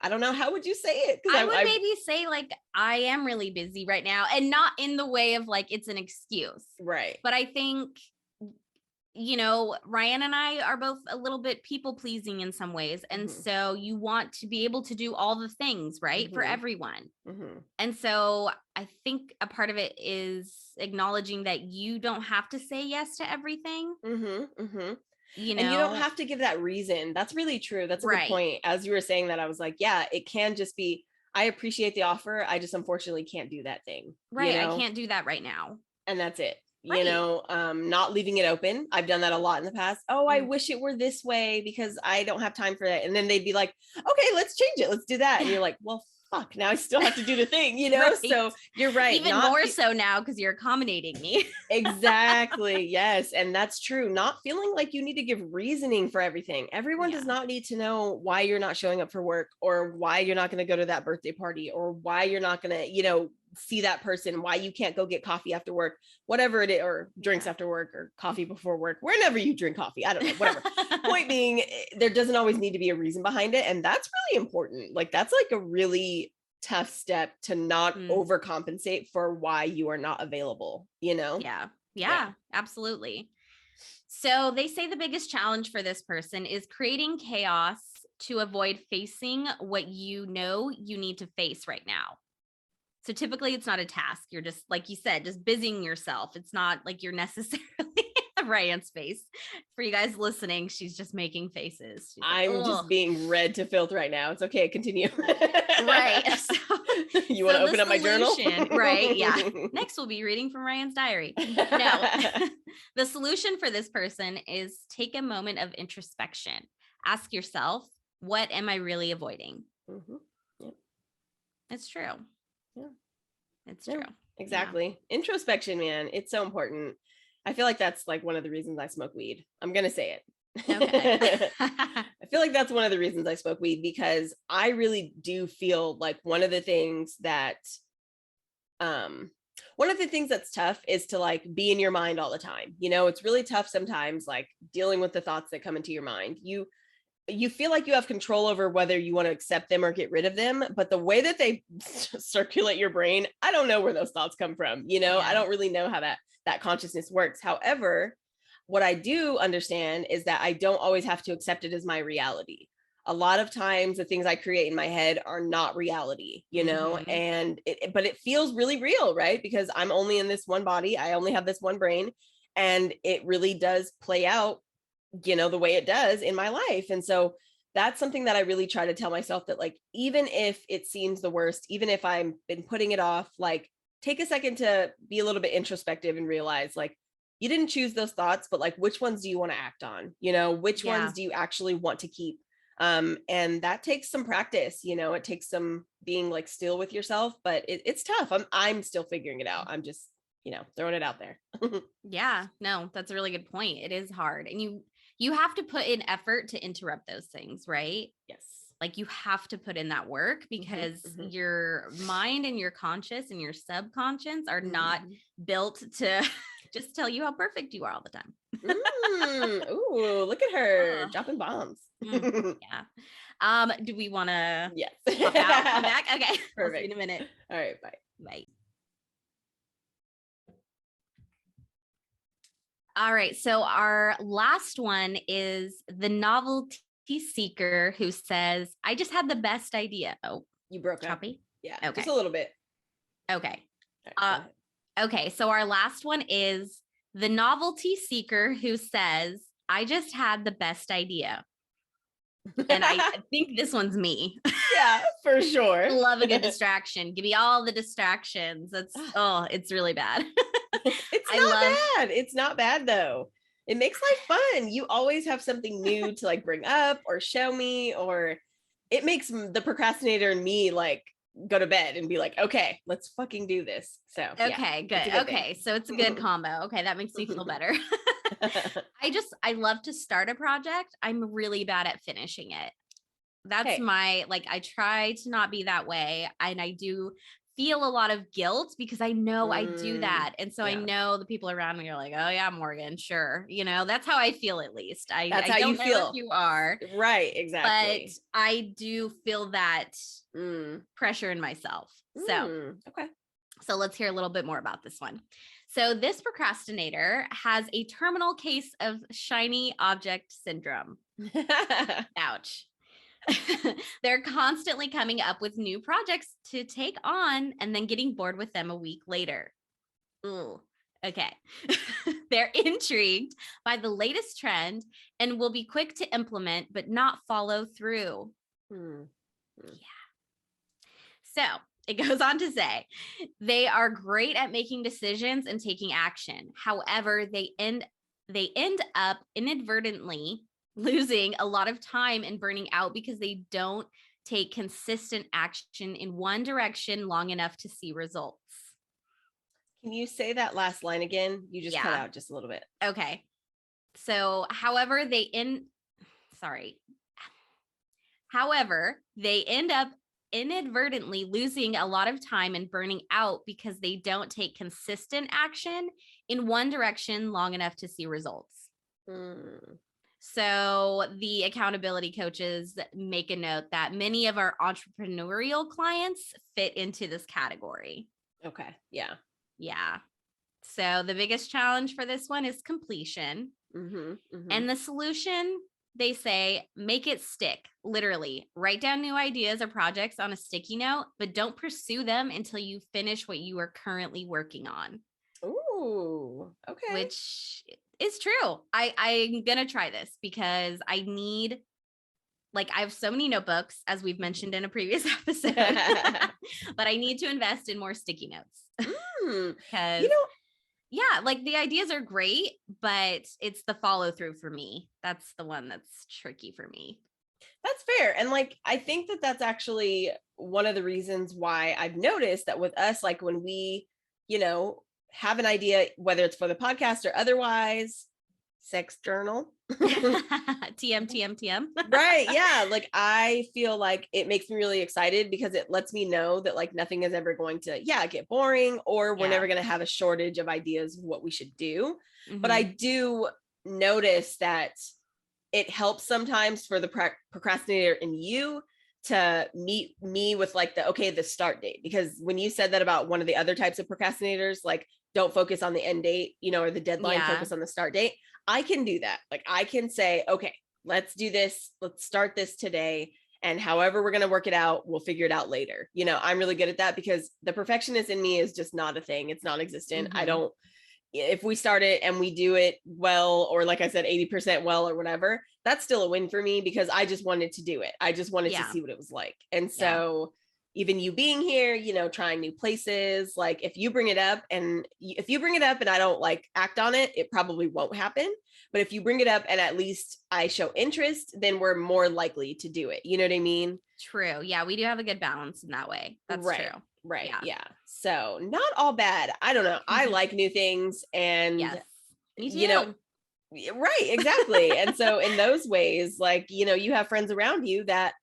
I don't know. How would you say it? I would maybe say like, I am really busy right now, and not in the way of like, it's an excuse. Right. But I think, Ryann and I are both a little bit people pleasing in some ways. And so you want to be able to do all the things, right, for everyone. And so I think a part of it is acknowledging that you don't have to say yes to everything. And you don't have to give that reason. That's really true. That's a good point. As you were saying that, I was like, yeah, it can just be, I appreciate the offer. I just unfortunately can't do that thing. Right. I can't do that right now. And that's it. Right. Not leaving it open. I've done that a lot in the past. Oh, I wish it were this way because I don't have time for that. And then they'd be like, okay, let's change it. Let's do that. And you're like, well, fuck, now I still have to do the thing, Right. So you're right. Even more so now because you're accommodating me. Exactly. Yes. And that's true. Not feeling like you need to give reasoning for everything. Everyone does not need to know why you're not showing up for work, or why you're not going to go to that birthday party, or why you're not going to, see that person, why you can't go get coffee after work, whatever it is, or drinks after work, or coffee before work, whenever you drink coffee. I don't know, whatever. Point being, there doesn't always need to be a reason behind it. And that's really important. Like, that's like a really tough step to not overcompensate for why you are not available, Yeah, absolutely. So they say the biggest challenge for this person is creating chaos to avoid facing what you need to face right now. So typically it's not a task. You're just, like you said, just busying yourself. It's not like you're necessarily Ryan's face. For you guys listening, she's just making faces. I'm just being read to filth right now. It's okay. Continue. Right. So, you want to open up my journal? Right. Yeah. Next we'll be reading from Ryan's diary. No. The solution for this person is take a moment of introspection. Ask yourself, what am I really avoiding? Yep. It's true. Yeah. It's true. Exactly. Yeah. Introspection, man. It's so important. I feel like that's like one of the reasons I smoke weed. I'm going to say it. Okay. I feel like that's one of the reasons I smoke weed, because I really do feel like one of the things that's tough is to like be in your mind all the time. It's really tough sometimes, like dealing with the thoughts that come into your mind. You feel like you have control over whether you want to accept them or get rid of them, but the way that they circulate your brain, I don't know where those thoughts come from. I don't really know how that consciousness works. However, what I do understand is that I don't always have to accept it as my reality. A lot of times the things I create in my head are not reality, and but it feels really real, right? Because I'm only in this one body. I only have this one brain, and it really does play out the way it does in my life. And so that's something that I really try to tell myself, that like, even if it seems the worst, even if I've been putting it off, like take a second to be a little bit introspective and realize like, you didn't choose those thoughts, but like, which ones do you want to act on? Which ones do you actually want to keep? And that takes some practice, it takes some being like still with yourself, but it's tough. I'm still figuring it out. I'm just, throwing it out there. Yeah, no, that's a really good point. It is hard. And you have to put in effort to interrupt those things, right? Yes. Like you have to put in that work, because your mind and your conscious and your subconscious are not built to just tell you how perfect you are all the time. Ooh, look at her dropping bombs. Yeah. Do we want to Yes. come back? Okay. Perfect. I'll see you in a minute. All right. Bye. Bye. All right. So our last one is the novelty seeker who says, I just had the best idea. Oh, you broke choppy? Yeah. Okay. Just a little bit. Okay. Okay. So our last one is the novelty seeker who says, I just had the best idea. And I think this one's me. Yeah, for sure. Love a good distraction. Give me all the distractions. It's really bad. It's not bad though. It makes life fun. You always have something new to like bring up or show me, or it makes the procrastinator in me like go to bed and be like, okay, let's fucking do this. So okay, good. Okay. So it's a good combo. Okay. That makes me feel better. I love to start a project. I'm really bad at finishing it. That's my, like, I try to not be that way. And I do feel a lot of guilt because I know I do that. And so I know the people around me are like, oh yeah, Morgan, sure. That's how I feel, at least. That's how don't you know feel. If you are. Right. Exactly. But I do feel that pressure in myself. So, okay. So let's hear a little bit more about this one. So this procrastinator has a terminal case of shiny object syndrome. Ouch. They're constantly coming up with new projects to take on and then getting bored with them a week later. Ooh, okay. They're intrigued by the latest trend and will be quick to implement, but not follow through. Yeah. So it goes on to say, they are great at making decisions and taking action. However, they end up inadvertently losing a lot of time and burning out because they don't take consistent action in one direction long enough to see results. Can you say that last line again? You just cut out just a little bit. Okay. So, however, they end up inadvertently losing a lot of time and burning out because they don't take consistent action in one direction long enough to see results. So the accountability coaches make a note that many of our entrepreneurial clients fit into this category. Okay. Yeah. Yeah. So the biggest challenge for this one is completion. And the solution, they say, make it stick. Literally, write down new ideas or projects on a sticky note, but don't pursue them until you finish what you are currently working on. Ooh, okay. Which is true. I'm going to try this because I have so many notebooks, as we've mentioned in a previous episode, but I need to invest in more sticky notes. Because, like the ideas are great, but it's the follow through for me. That's the one that's tricky for me. That's fair. And like, I think that that's actually one of the reasons why I've noticed that with us, like when we, have an idea, whether it's for the podcast or otherwise, sex journal. TM. Right. Yeah. Like I feel like it makes me really excited because it lets me know that like nothing is ever going to, get boring, or we're never going to have a shortage of ideas of what we should do. But I do notice that it helps sometimes for the procrastinator in you to meet me with like the start date. Because when you said that about one of the other types of procrastinators, like don't focus on the end date, or the deadline, focus on the start date. I can do that. Like I can say, okay, let's do this. Let's start this today. And however we're going to work it out, we'll figure it out later. I'm really good at that because the perfectionist in me is just not a thing. It's non-existent. If we start it and we do it well, or like I said, 80% well or whatever, that's still a win for me because I just wanted to do it. I just wanted to see what it was like. And so even you being here, trying new places, like if you bring it up and I don't like act on it, it probably won't happen. But if you bring it up and at least I show interest, then we're more likely to do it. You know what I mean? True. Yeah. We do have a good balance in that way. That's true. Right. Yeah. So not all bad. I don't know. I like new things and me too. Right. Exactly. And so in those ways, like, you have friends around you that,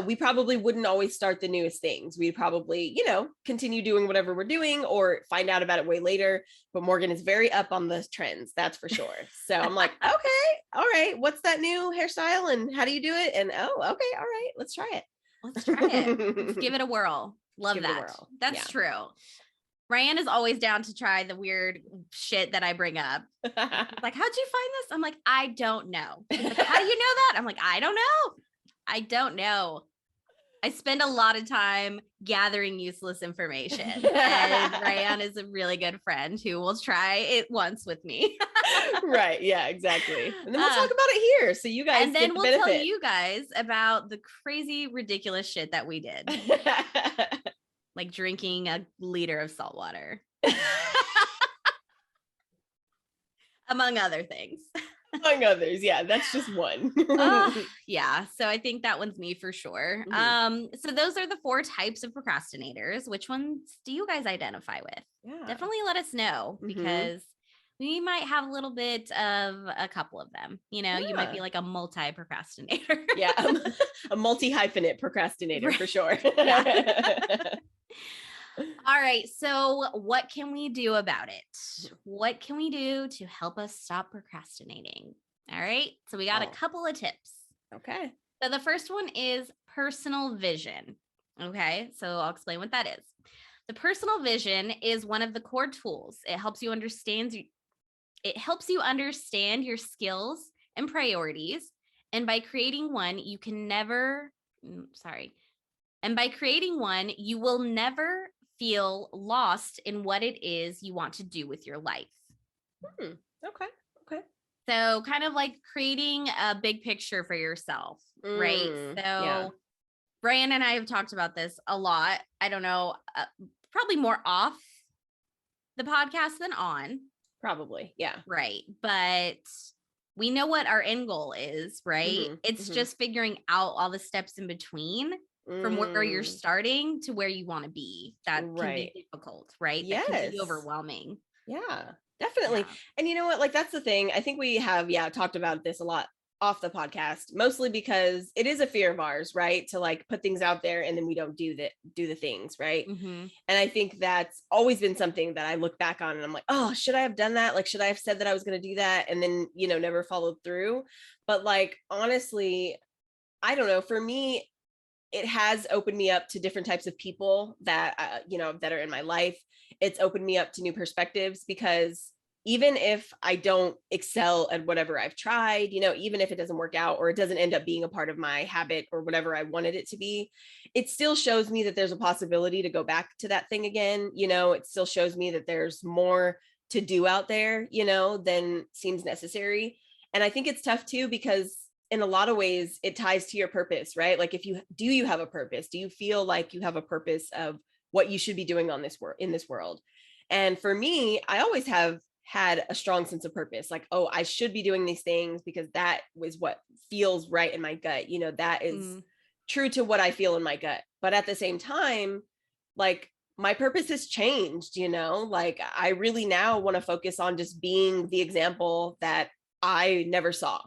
we probably wouldn't always start the newest things. We'd probably, continue doing whatever we're doing or find out about it way later. But Morgan is very up on the trends. That's for sure. So I'm like, okay, all right. What's that new hairstyle and how do you do it? And okay. All right. Let's try it. Let's give it a whirl. Love that. That's true. Ryann is always down to try the weird shit that I bring up. Like, how'd you find this? I'm like, I don't know. Like, how do you know that? I'm like, I don't know. I spend a lot of time gathering useless information. And Ryann is a really good friend who will try it once with me. Right. Yeah, exactly. And then we'll talk about it here. So you guys and then we'll tell you guys about the crazy, ridiculous shit that we did. Like drinking a liter of salt water. Among other things. Among others. Yeah, that's just one. Yeah. So I think that one's me for sure. So those are the 4 types of procrastinators. Which ones do you guys identify with? Yeah. Definitely let us know because we might have a little bit of a couple of them. You might be like a multi-procrastinator. Yeah. A multi-hyphenate procrastinator for sure. All right. So what can we do about it? What can we do to help us stop procrastinating? All right. So we got a couple of tips. Okay. So the first one is personal vision. Okay. So I'll explain what that is. The personal vision is one of the core tools. It helps you understand your skills and priorities. And by creating one, you will never feel lost in what it is you want to do with your life. Okay. So kind of like creating a big picture for yourself, right? So Ryann and I have talked about this a lot. I don't know, probably more off the podcast than on. Probably. Yeah. Right. But we know what our end goal is, right? It's just figuring out all the steps in between from where you're starting to where you want to be. That can be difficult, right? That can be overwhelming. Yeah, definitely. Yeah. And you know what? Like, that's the thing. I think we have, talked about this a lot off the podcast, mostly because it is a fear of ours, right? To like put things out there and then we don't do the things, right? And I think that's always been something that I look back on and I'm like, oh, should I have done that? Like, should I have said that I was going to do that? And then, never followed through. But like, honestly, I don't know. For me, it has opened me up to different types of people that, that are in my life. It's opened me up to new perspectives, because even if I don't excel at whatever I've tried, even if it doesn't work out or it doesn't end up being a part of my habit or whatever I wanted it to be, it still shows me that there's a possibility to go back to that thing again. It still shows me that there's more to do out there, than seems necessary. And I think it's tough too, because in a lot of ways it ties to your purpose, right? Like, do you have a purpose? Do you feel like you have a purpose of what you should be doing on this in this world? And for me, I always have had a strong sense of purpose. Like, oh, I should be doing these things because that was what feels right in my gut. That is true to what I feel in my gut. But at the same time, like, my purpose has changed, like, I really now want to focus on just being the example that I never saw.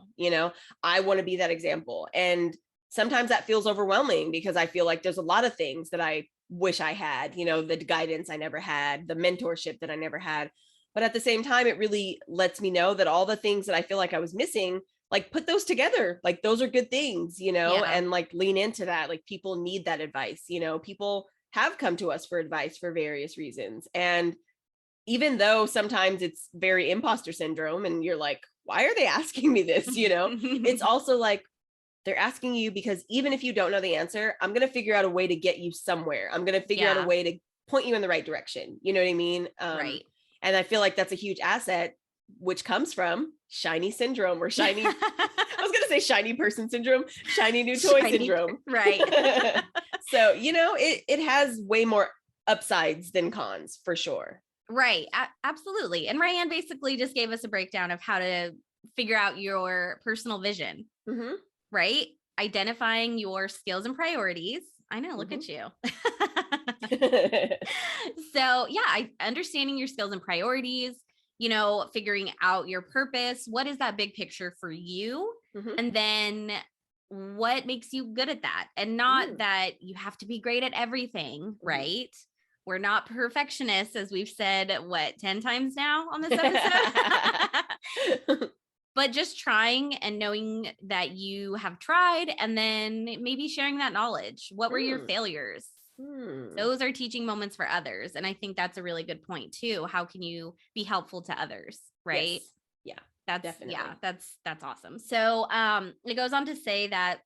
I want to be that example. And sometimes that feels overwhelming, because I feel like there's a lot of things that I wish I had, the guidance I never had, the mentorship that I never had. But at the same time, it really lets me know that all the things that I feel like I was missing, like, put those together. Like, those are good things, and like lean into that. Like, people need that advice. People have come to us for advice for various reasons. And even though sometimes it's very imposter syndrome and you're like, why are they asking me this? It's also like, they're asking you because even if you don't know the answer, I'm going to figure out a way to get you somewhere. I'm going to figure out a way to point you in the right direction. You know what I mean? Right. And I feel like that's a huge asset, which comes from shiny syndrome, or shiny, I was going to say shiny person syndrome, shiny new toy syndrome. Right. So, it has way more upsides than cons, for sure. Right. Absolutely. And Ryann basically just gave us a breakdown of how to figure out your personal vision, right? Identifying your skills and priorities. I know, look at you. So understanding your skills and priorities, figuring out your purpose. What is that big picture for you? And then what makes you good at that? And not that you have to be great at everything, right? We're not perfectionists, as we've said, 10 times now on this episode. But just trying and knowing that you have tried, and then maybe sharing that knowledge. What were your failures? Those are teaching moments for others. And I think that's a really good point too. How can you be helpful to others? Right. Yes. Yeah, that's definitely. Yeah, that's awesome. So it goes on to say that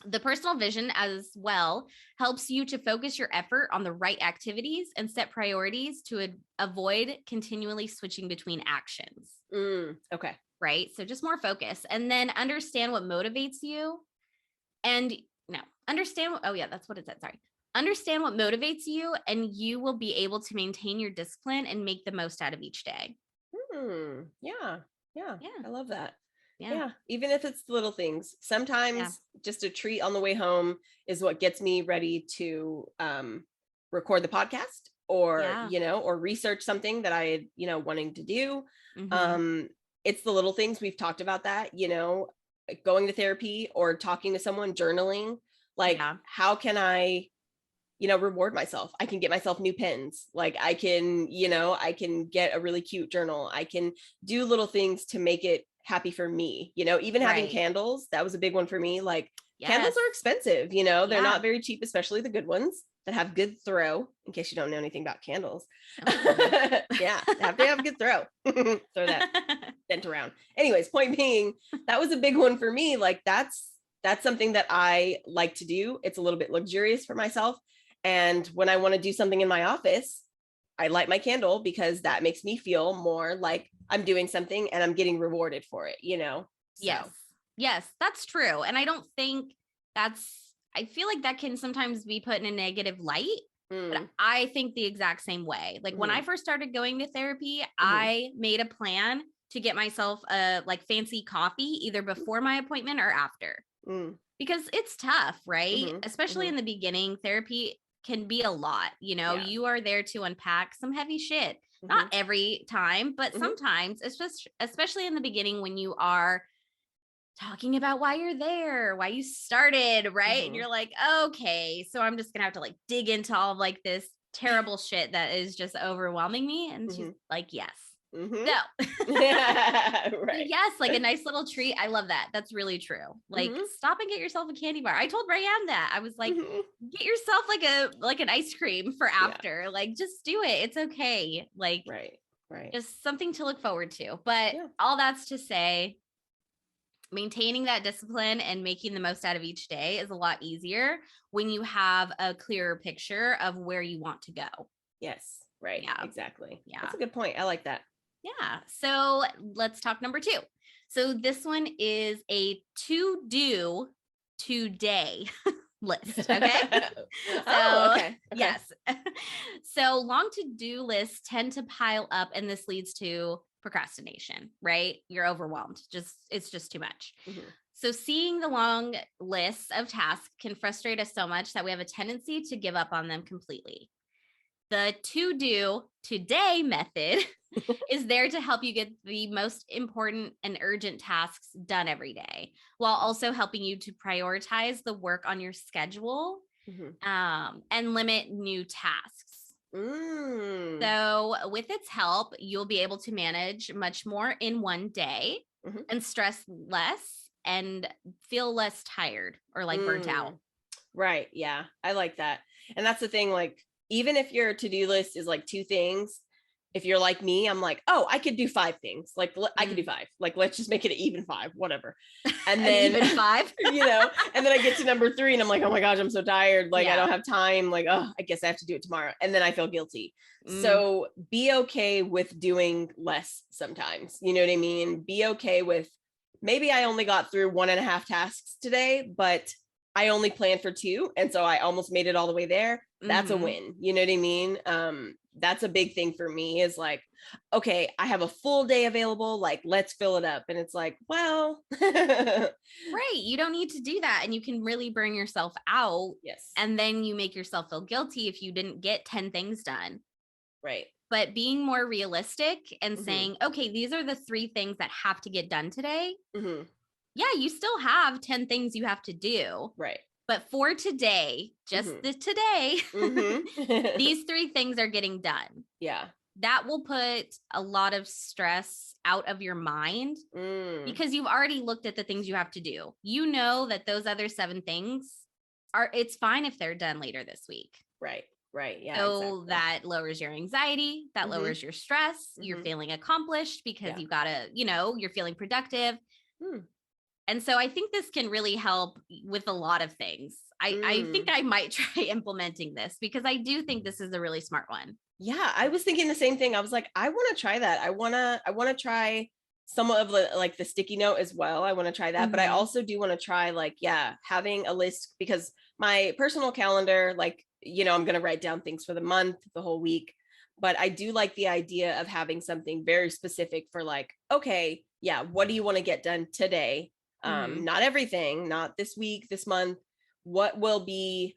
the personal vision as well helps you to focus your effort on the right activities and set priorities to avoid continually switching between actions. Okay. Right. So just more focus, and then understand what motivates you. That's what it said. Sorry. Understand what motivates you, and you will be able to maintain your discipline and make the most out of each day. Yeah. I love that. Yeah. Even if it's the little things, sometimes just a treat on the way home is what gets me ready to record the podcast, or or research something that I wanting to do. It's the little things. We've talked about that, going to therapy or talking to someone, journaling. Like, how can I reward myself? I can get myself new pens. Like, I can get a really cute journal. I can do little things to make it happy for me, even having candles. That was a big one for me. Like, candles are expensive, they're not very cheap, especially the good ones that have good throw, in case you don't know anything about candles. Yeah, they have to have a good throw. Throw that dent around. Anyways, point being, that was a big one for me. Like, that's something that I like to do. It's a little bit luxurious for myself. And when I want to do something in my office, I light my candle, because that makes me feel more like I'm doing something and I'm getting rewarded for it, So. Yes, that's true. And I don't think that's I feel like that can sometimes be put in a negative light. But Mm. I think the exact same way. Like when I first started going to therapy, I made a plan to get myself a like fancy coffee either before my appointment or after. Mm. Because it's tough, right? Mhm. Especially in the beginning, therapy can be a lot. You know, Yeah. you are there to unpack some heavy shit. Not Mhm. every time, but sometimes, especially in the beginning when you are talking about why you're there, why you started, right? And you're like, okay, so I'm just gonna have to like dig into all of like this terrible shit that is just overwhelming me. And she's like, yes. So Yeah, right. yes, like a nice little treat. I love that. That's really true. Like stop and get yourself a candy bar. I told Ryann that. I was like, get yourself like an ice cream for after. Like just do it. It's okay. Like right. just something to look forward to. But Yeah. all that's to say, maintaining that discipline and making the most out of each day is a lot easier when you have a clearer picture of where you want to go. Yes. Right. Yeah. Exactly. Yeah. That's a good point. I like that. Yeah. So let's talk number 2. So this one is a to do today list. Okay. Okay. Yes. So long to do lists tend to pile up, and this leads to procrastination, right? You're overwhelmed. It's just too much. So seeing the long lists of tasks can frustrate us so much that we have a tendency to give up on them completely. The to do today method is there to help you get the most important and urgent tasks done every day, while also helping you to prioritize the work on your schedule and limit new tasks. So with its help, you'll be able to manage much more in one day and stress less and feel less tired or like burnt out. Right. Yeah. I like that. And that's the thing. Like, even if your to-do list is like 2 things, if you're like me, I'm like, oh, I could do 5 things. Like I could do 5. Like, let's just make it an even 5, whatever. And then even 5, and then I get to number 3 and I'm like, oh my gosh, I'm so tired. Like, I don't have time. Like, oh, I guess I have to do it tomorrow. And then I feel guilty. So be okay with doing less sometimes. You know what I mean? Be okay with, maybe I only got through 1.5 tasks today, but I only planned for 2. And so I almost made it all the way there. That's a win. You know what I mean? That's a big thing for me, is like, okay, I have a full day available. Like, let's fill it up. And it's like, well, right. You don't need to do that. And you can really burn yourself out. Yes. And then you make yourself feel guilty if you didn't get 10 things done. Right. But being more realistic and saying, okay, these are the 3 things that have to get done today. Yeah, you still have 10 things you have to do. Right. But for today, just today, these 3 things are getting done. Yeah. That will put a lot of stress out of your mind because you've already looked at the things you have to do. You know that those other 7 things it's fine if they're done later this week. Right. Right. Yeah. So that lowers your anxiety, that lowers your stress. You're feeling accomplished because you gotta, you're feeling productive. And so I think this can really help with a lot of things. I think I might try implementing this because I do think this is a really smart one. Yeah, I was thinking the same thing. I was like, I want to try that. I want to try some of the sticky note as well. I want to try that, but I also do want to try having a list, because my personal calendar, I'm going to write down things for the month, the whole week. But I do like the idea of having something very specific for okay, yeah, what do you want to get done today? Not everything, not this week, this month. What will be,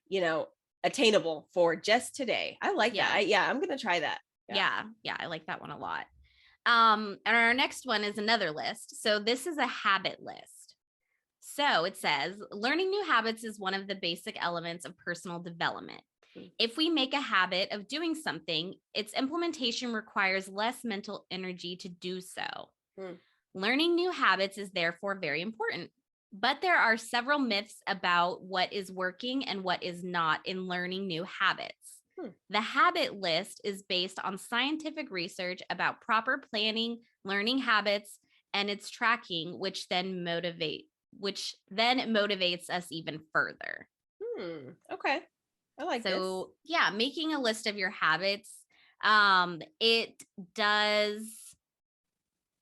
attainable for just today? I like that. I'm going to try that. Yeah, I like that one a lot. And our next one is another list. So this is a habit list. So it says, learning new habits is one of the basic elements of personal development. If we make a habit of doing something, its implementation requires less mental energy to do so. Learning new habits is therefore very important. But there are several myths about what is working and what is not in learning new habits. The habit list is based on scientific research about proper planning, learning habits, and its tracking, which then motivates us even further. Okay. I like this. So yeah, making a list of your habits, it does,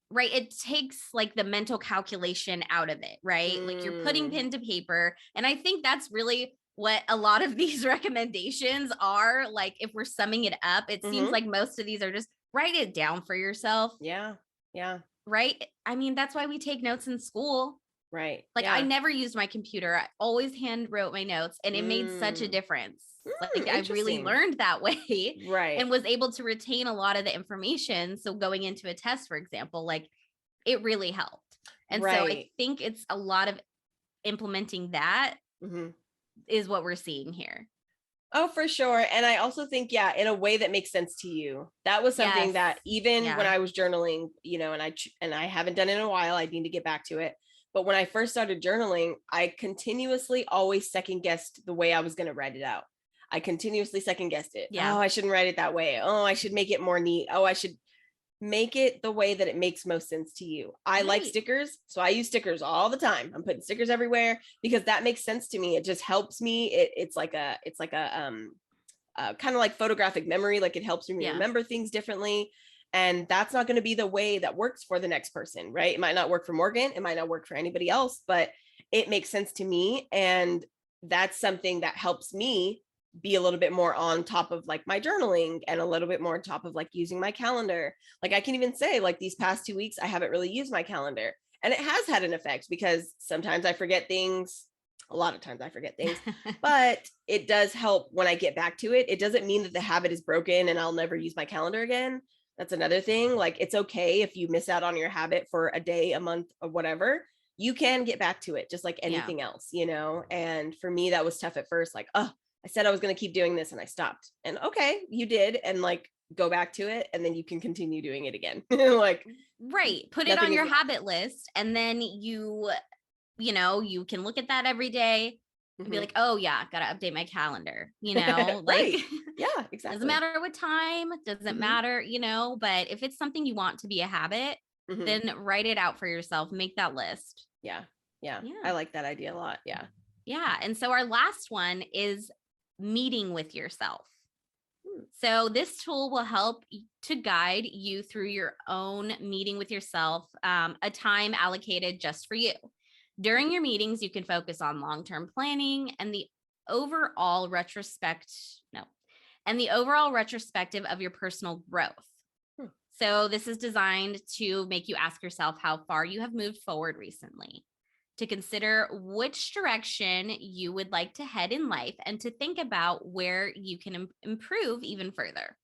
right? It takes the mental calculation out of it, right? Like you're putting pen to paper. And I think that's really what a lot of these recommendations are, like if we're summing it up, it seems Mhm. like most of these are just write it down for yourself, Yeah. Yeah. right? I mean, that's why we take notes in school. Right. Like I Yeah. never used my computer. I always hand wrote my notes and it made such a Mm. difference. Like I really Interesting. learned that way Right. and was able to retain a lot of the information. So going into a test, for example, like it really helped. And so I Right. think it's a lot of implementing that Mhm. is what we're seeing here. Oh, for sure. And I also think, yeah, in a way that makes sense to you. That was something Yes. that even when Yeah. I was journaling, and I haven't done it in a while, I need to get back to it. But when I first started journaling, I continuously always second guessed the way I was going to write it out. I continuously second guessed it. Yeah. Oh, I shouldn't write it that way. Oh, I should make it more neat. Oh, I should make it the way that it makes most sense to you. I like Right. stickers, so I use stickers all the time. I'm putting stickers everywhere because that makes sense to me. It just helps me. It's like a kind of like photographic memory. Like it helps me Yeah. remember things differently. And that's not going to be the way that works for the next person, right? It might not work for Morgan. It might not work for anybody else, but it makes sense to me. And that's something that helps me be a little bit more on top of like my journaling and a little bit more on top of like using my calendar. Like I can even say like these past 2 weeks, I haven't really used my calendar, and it has had an effect because sometimes I forget things. A lot of times I forget things, but it does help when I get back to it. It doesn't mean that the habit is broken and I'll never use my calendar again. That's another thing. Like it's okay if you miss out on your habit for a day, a month, or whatever. You can get back to it just like anything else, And for me, that was tough at first. Like, oh, I said I was going to keep doing this and I stopped. And okay, you did. And like go back to it and then you can continue doing it again. Like, right. Put it on your habit list and then you can look at that every day and be like, oh yeah, gotta update my calendar, like right. Yeah, exactly. Doesn't matter what time, doesn't matter, but if it's something you want to be a habit, then write it out for yourself, make that list. Yeah. I like that idea a lot. Yeah. And so our last one is meeting with yourself. So this tool will help to guide you through your own meeting with yourself, a time allocated just for you. During your meetings, you can focus on long-term planning and the overall retrospective of your personal growth. So this is designed to make you ask yourself how far you have moved forward recently, to consider which direction you would like to head in life, and to think about where you can improve even further.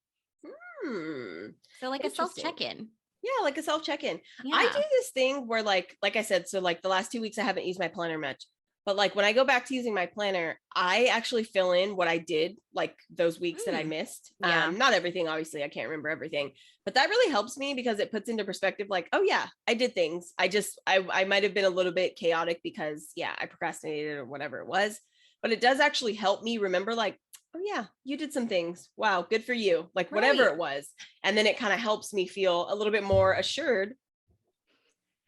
So like a self-check-in. Yeah, like a self check-in. Yeah. I do this thing where like I said, so like the last 2 weeks I haven't used my planner much. But like when I go back to using my planner, I actually fill in what I did like those weeks that I missed. Yeah. Not everything, obviously. I can't remember everything. But that really helps me because it puts into perspective like, oh yeah, I did things. I might have been a little bit chaotic because I procrastinated or whatever it was. But it does actually help me remember like, oh yeah, you did some things. Wow, good for you. Like whatever it was. And then it kind of helps me feel a little bit more assured.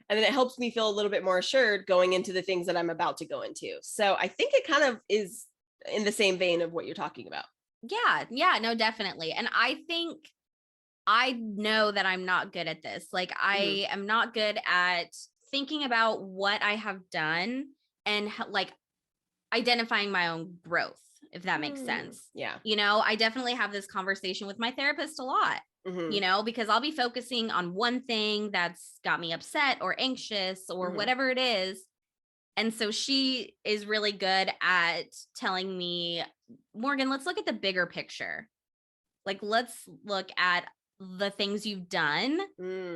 And then it helps me feel a little bit more assured going into the things that I'm about to go into. So I think it kind of is in the same vein of what you're talking about. Yeah, no, definitely. And I think I know that I'm not good at this. Like I am not good at thinking about what I have done and like identifying my own growth, if that makes sense. Yeah. I definitely have this conversation with my therapist a lot, because I'll be focusing on one thing that's got me upset or anxious or whatever it is. And so she is really good at telling me, Morgan, let's look at the bigger picture. Like, let's look at the things you've done.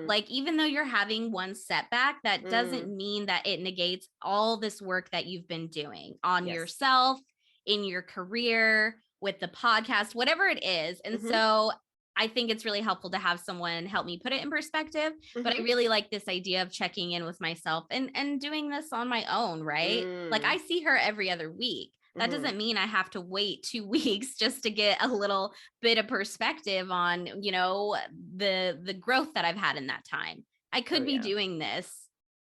Like, even though you're having one setback, that doesn't mean that it negates all this work that you've been doing on yourself, in your career, with the podcast, whatever it is. And so I think it's really helpful to have someone help me put it in perspective. But I really like this idea of checking in with myself and doing this on my own, right? Like I see her every other week. That doesn't mean I have to wait 2 weeks just to get a little bit of perspective on, the growth that I've had in that time. I could be doing this,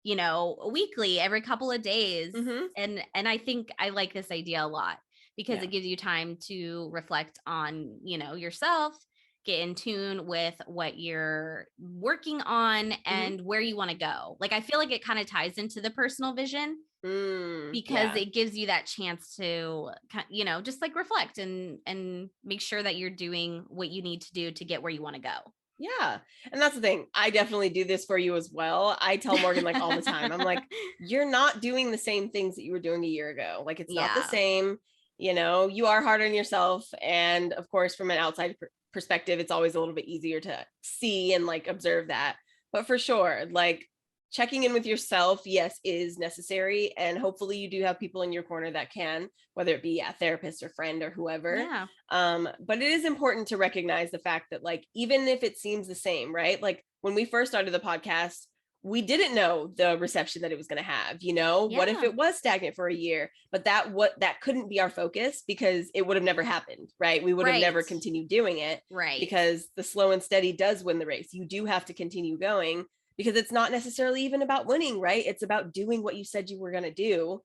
weekly, every couple of days. And I think I like this idea a lot because it gives you time to reflect on, yourself, get in tune with what you're working on and where you want to go. Like, I feel like it kind of ties into the personal vision because it gives you that chance to, you know, just like reflect and make sure that you're doing what you need to do to get where you want to go. Yeah. And that's the thing. I definitely do this for you as well. I tell Morgan like all the time, I'm like, you're not doing the same things that you were doing a year ago. Like it's not the same, you know, you are hard on yourself. And of course, from an outside perspective, it's always a little bit easier to see and like observe that. But for sure, like checking in with yourself, yes, is necessary. And hopefully you do have people in your corner that can, whether it be a therapist or friend or whoever. Yeah. But it is important to recognize the fact that like, even if it seems the same, right? Like when we first started the podcast, we didn't know the reception that it was going to have, you know, what if it was stagnant for a year, but that couldn't be our focus because it would have never happened, right? We would have never continued doing it, right? Because the slow and steady does win the race. You do have to continue going because it's not necessarily even about winning, right? It's about doing what you said you were going to do.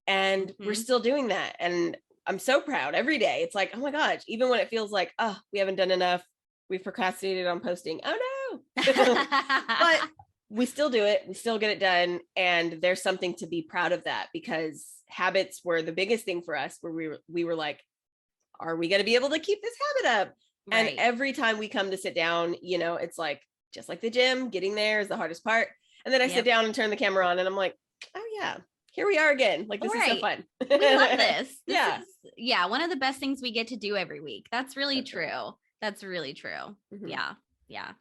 And we're still doing that. And I'm so proud every day. It's like, oh my gosh, even when it feels like, oh, we haven't done enough. We've procrastinated on posting. Oh no. But we still do it. We still get it done. And there's something to be proud of that, because habits were the biggest thing for us, where we were like, are we going to be able to keep this habit up? Right. And every time we come to sit down, you know, it's like, just like the gym, getting there is the hardest part. And then I sit down and turn the camera on and I'm like, oh yeah, here we are again. Like, this is so fun. We love this. This is one of the best things we get to do every week. That's really true. That's really true. Yeah. Yeah.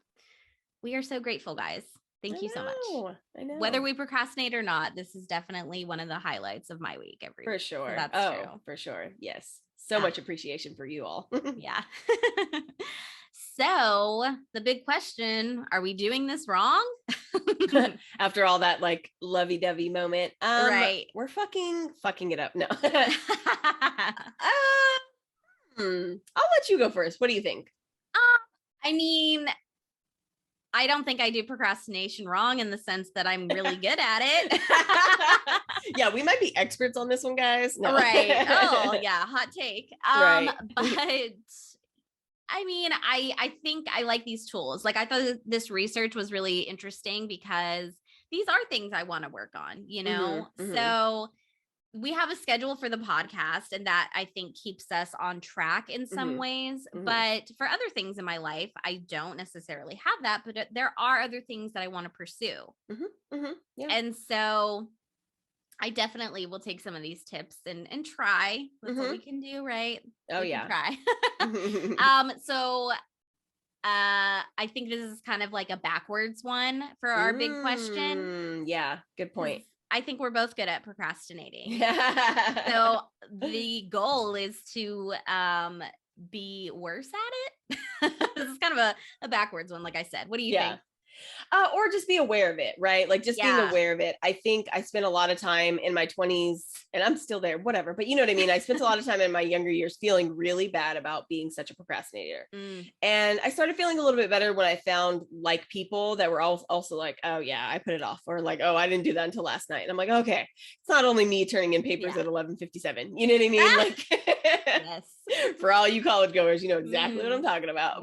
We are so grateful, guys. Thank you so much. I know. Whether we procrastinate or not, this is definitely one of the highlights of my week every week. For sure. So that's true. For sure. Yes. So much appreciation for you all. Yeah. So the big question, are we doing this wrong? After all that like lovey-dovey moment, right? We're fucking it up. No. I'll let you go first. What do you think? I mean, I don't think I do procrastination wrong in the sense that I'm really good at it. Yeah, we might be experts on this one, guys. No. Right. Oh, yeah. Hot take. Right. But I mean, I think I like these tools. Like, I thought this research was really interesting because these are things I want to work on, you know? So we have a schedule for the podcast, and that I think keeps us on track in some ways. But for other things in my life, I don't necessarily have that, but there are other things that I want to pursue. Yeah. And so I definitely will take some of these tips and try. That's what we can do, right? Oh, we yeah. can try. So I think this is kind of like a backwards one for our big question. Yeah, good point. I think we're both good at procrastinating. So the goal is to be worse at it. This is kind of a backwards one, like I said. What do you think? Or just be aware of it, right? Like just being aware of it. I think I spent a lot of time in my 20s, and I'm still there, whatever, but you know what I mean? I spent a lot of time in my younger years feeling really bad about being such a procrastinator. And I started feeling a little bit better when I found like people that were also like, oh yeah, I put it off, or like, oh, I didn't do that until last night. And I'm like, okay, it's not only me turning in papers at 11:57. You know what I mean? Like, yes. For all you college goers, you know exactly what I'm talking about.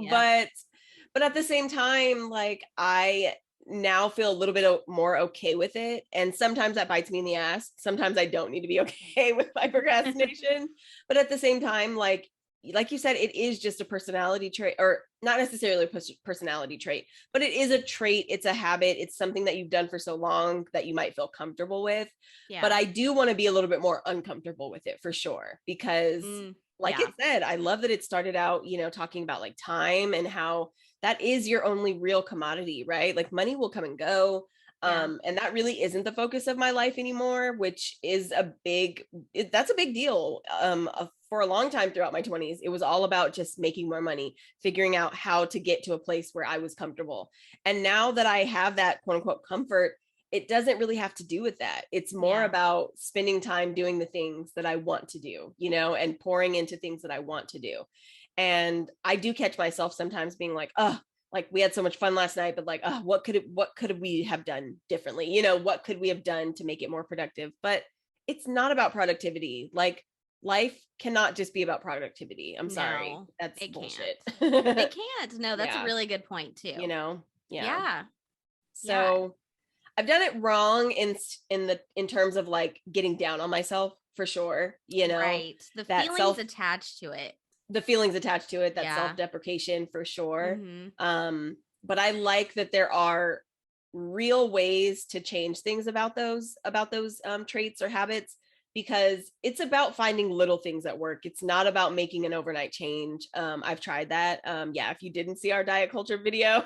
But at the same time, like, I now feel a little bit more okay with it. And sometimes that bites me in the ass. Sometimes I don't need to be okay with my procrastination. But at the same time, like you said, it is just a personality trait, or not necessarily a personality trait, but it is a trait. It's a habit. It's something that you've done for so long that you might feel comfortable with. But I do want to be a little bit more uncomfortable with it, for sure, because like it said, I love that it started out, you know, talking about like time and how that is your only real commodity, right? Like money will come and go. And that really isn't the focus of my life anymore, which is that's a big deal. For a long time throughout my 20s, it was all about just making more money, figuring out how to get to a place where I was comfortable. And now that I have that quote unquote comfort, it doesn't really have to do with that. It's more about spending time doing the things that I want to do, you know, and pouring into things that I want to do. And I do catch myself sometimes being like, oh, like we had so much fun last night, but like, oh, what could we have done differently? You know, what could we have done to make it more productive? But it's not about productivity. Like, life cannot just be about productivity. I'm sorry. That's bullshit. It can't. No, that's a really good point too. You know? Yeah. So I've done it wrong in terms of like getting down on myself for sure, you know, right. The that feelings attached to it. The feelings attached to it, that Yeah. self-deprecation for sure. Mm-hmm. But I like that there are real ways to change things about those traits or habits, because it's about finding little things that work. It's not about making an overnight change. I've tried that. Yeah, if you didn't see our diet culture video,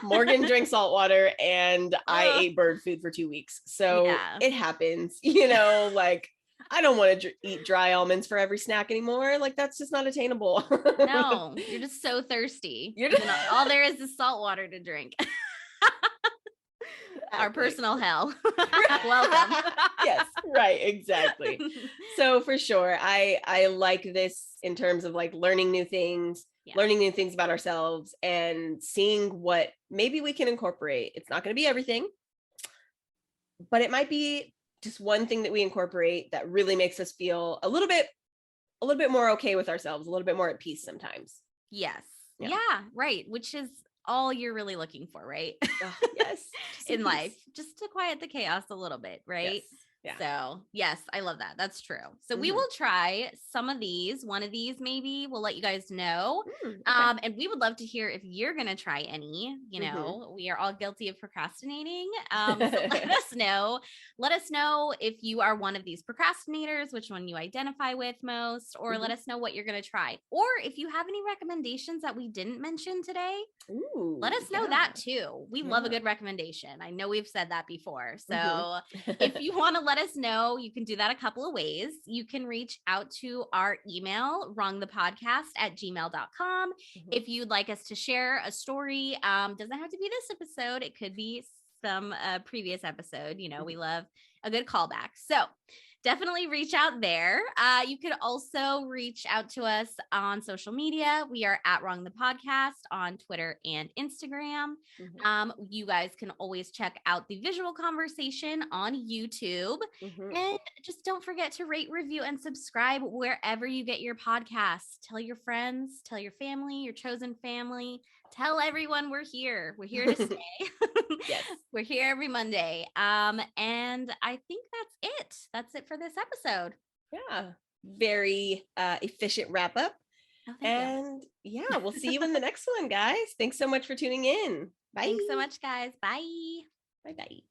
Morgan drank salt water and I ate bird food for 2 weeks. So Yeah. it happens, you know, like I don't want to eat dry almonds for every snack anymore. Like that's just not attainable. No, you're just so thirsty. All there is salt water to drink. Our personal hell. Welcome. Yes, right, exactly. So for sure, I like this in terms of like learning new things, learning new things about ourselves, and seeing what maybe we can incorporate. It's not going to be everything, but it might be just one thing that we incorporate that really makes us feel a little bit more okay with ourselves, a little bit more at peace sometimes. Yes. Yeah, right. Which is all you're really looking for, right? Yes. In life, just to quiet the chaos a little bit, right? Yes. Yeah. So yes, I love that. That's true. So we will try some of these. One of these, maybe we'll let you guys know. Okay. And we would love to hear if you're going to try any. You know, we are all guilty of procrastinating. So let us know. Let us know if you are one of these procrastinators, which one you identify with most, or let us know what you're going to try. Or if you have any recommendations that we didn't mention today, let us know that too. We love a good recommendation. I know we've said that before. So if you want to let us know, you can do that a couple of ways. You can reach out to our email, wrongthepodcast@gmail.com. If you'd like us to share a story, doesn't have to be this episode. It could be some previous episode. You know, we love a good callback. So definitely reach out there. You could also reach out to us on social media. We are at Wrong the Podcast on Twitter and Instagram. You guys can always check out the visual conversation on YouTube. And just don't forget to rate, review, and subscribe wherever you get your podcasts. Tell your friends, tell your family, your chosen family. Tell everyone we're here. We're here to stay. Yes. We're here every Monday. And I think that's it. That's it for this episode. Yeah. Very efficient wrap up. Oh, thank you. Yeah, we'll see you in the next one, guys. Thanks so much for tuning in. Bye. Thanks so much, guys. Bye. Bye-bye.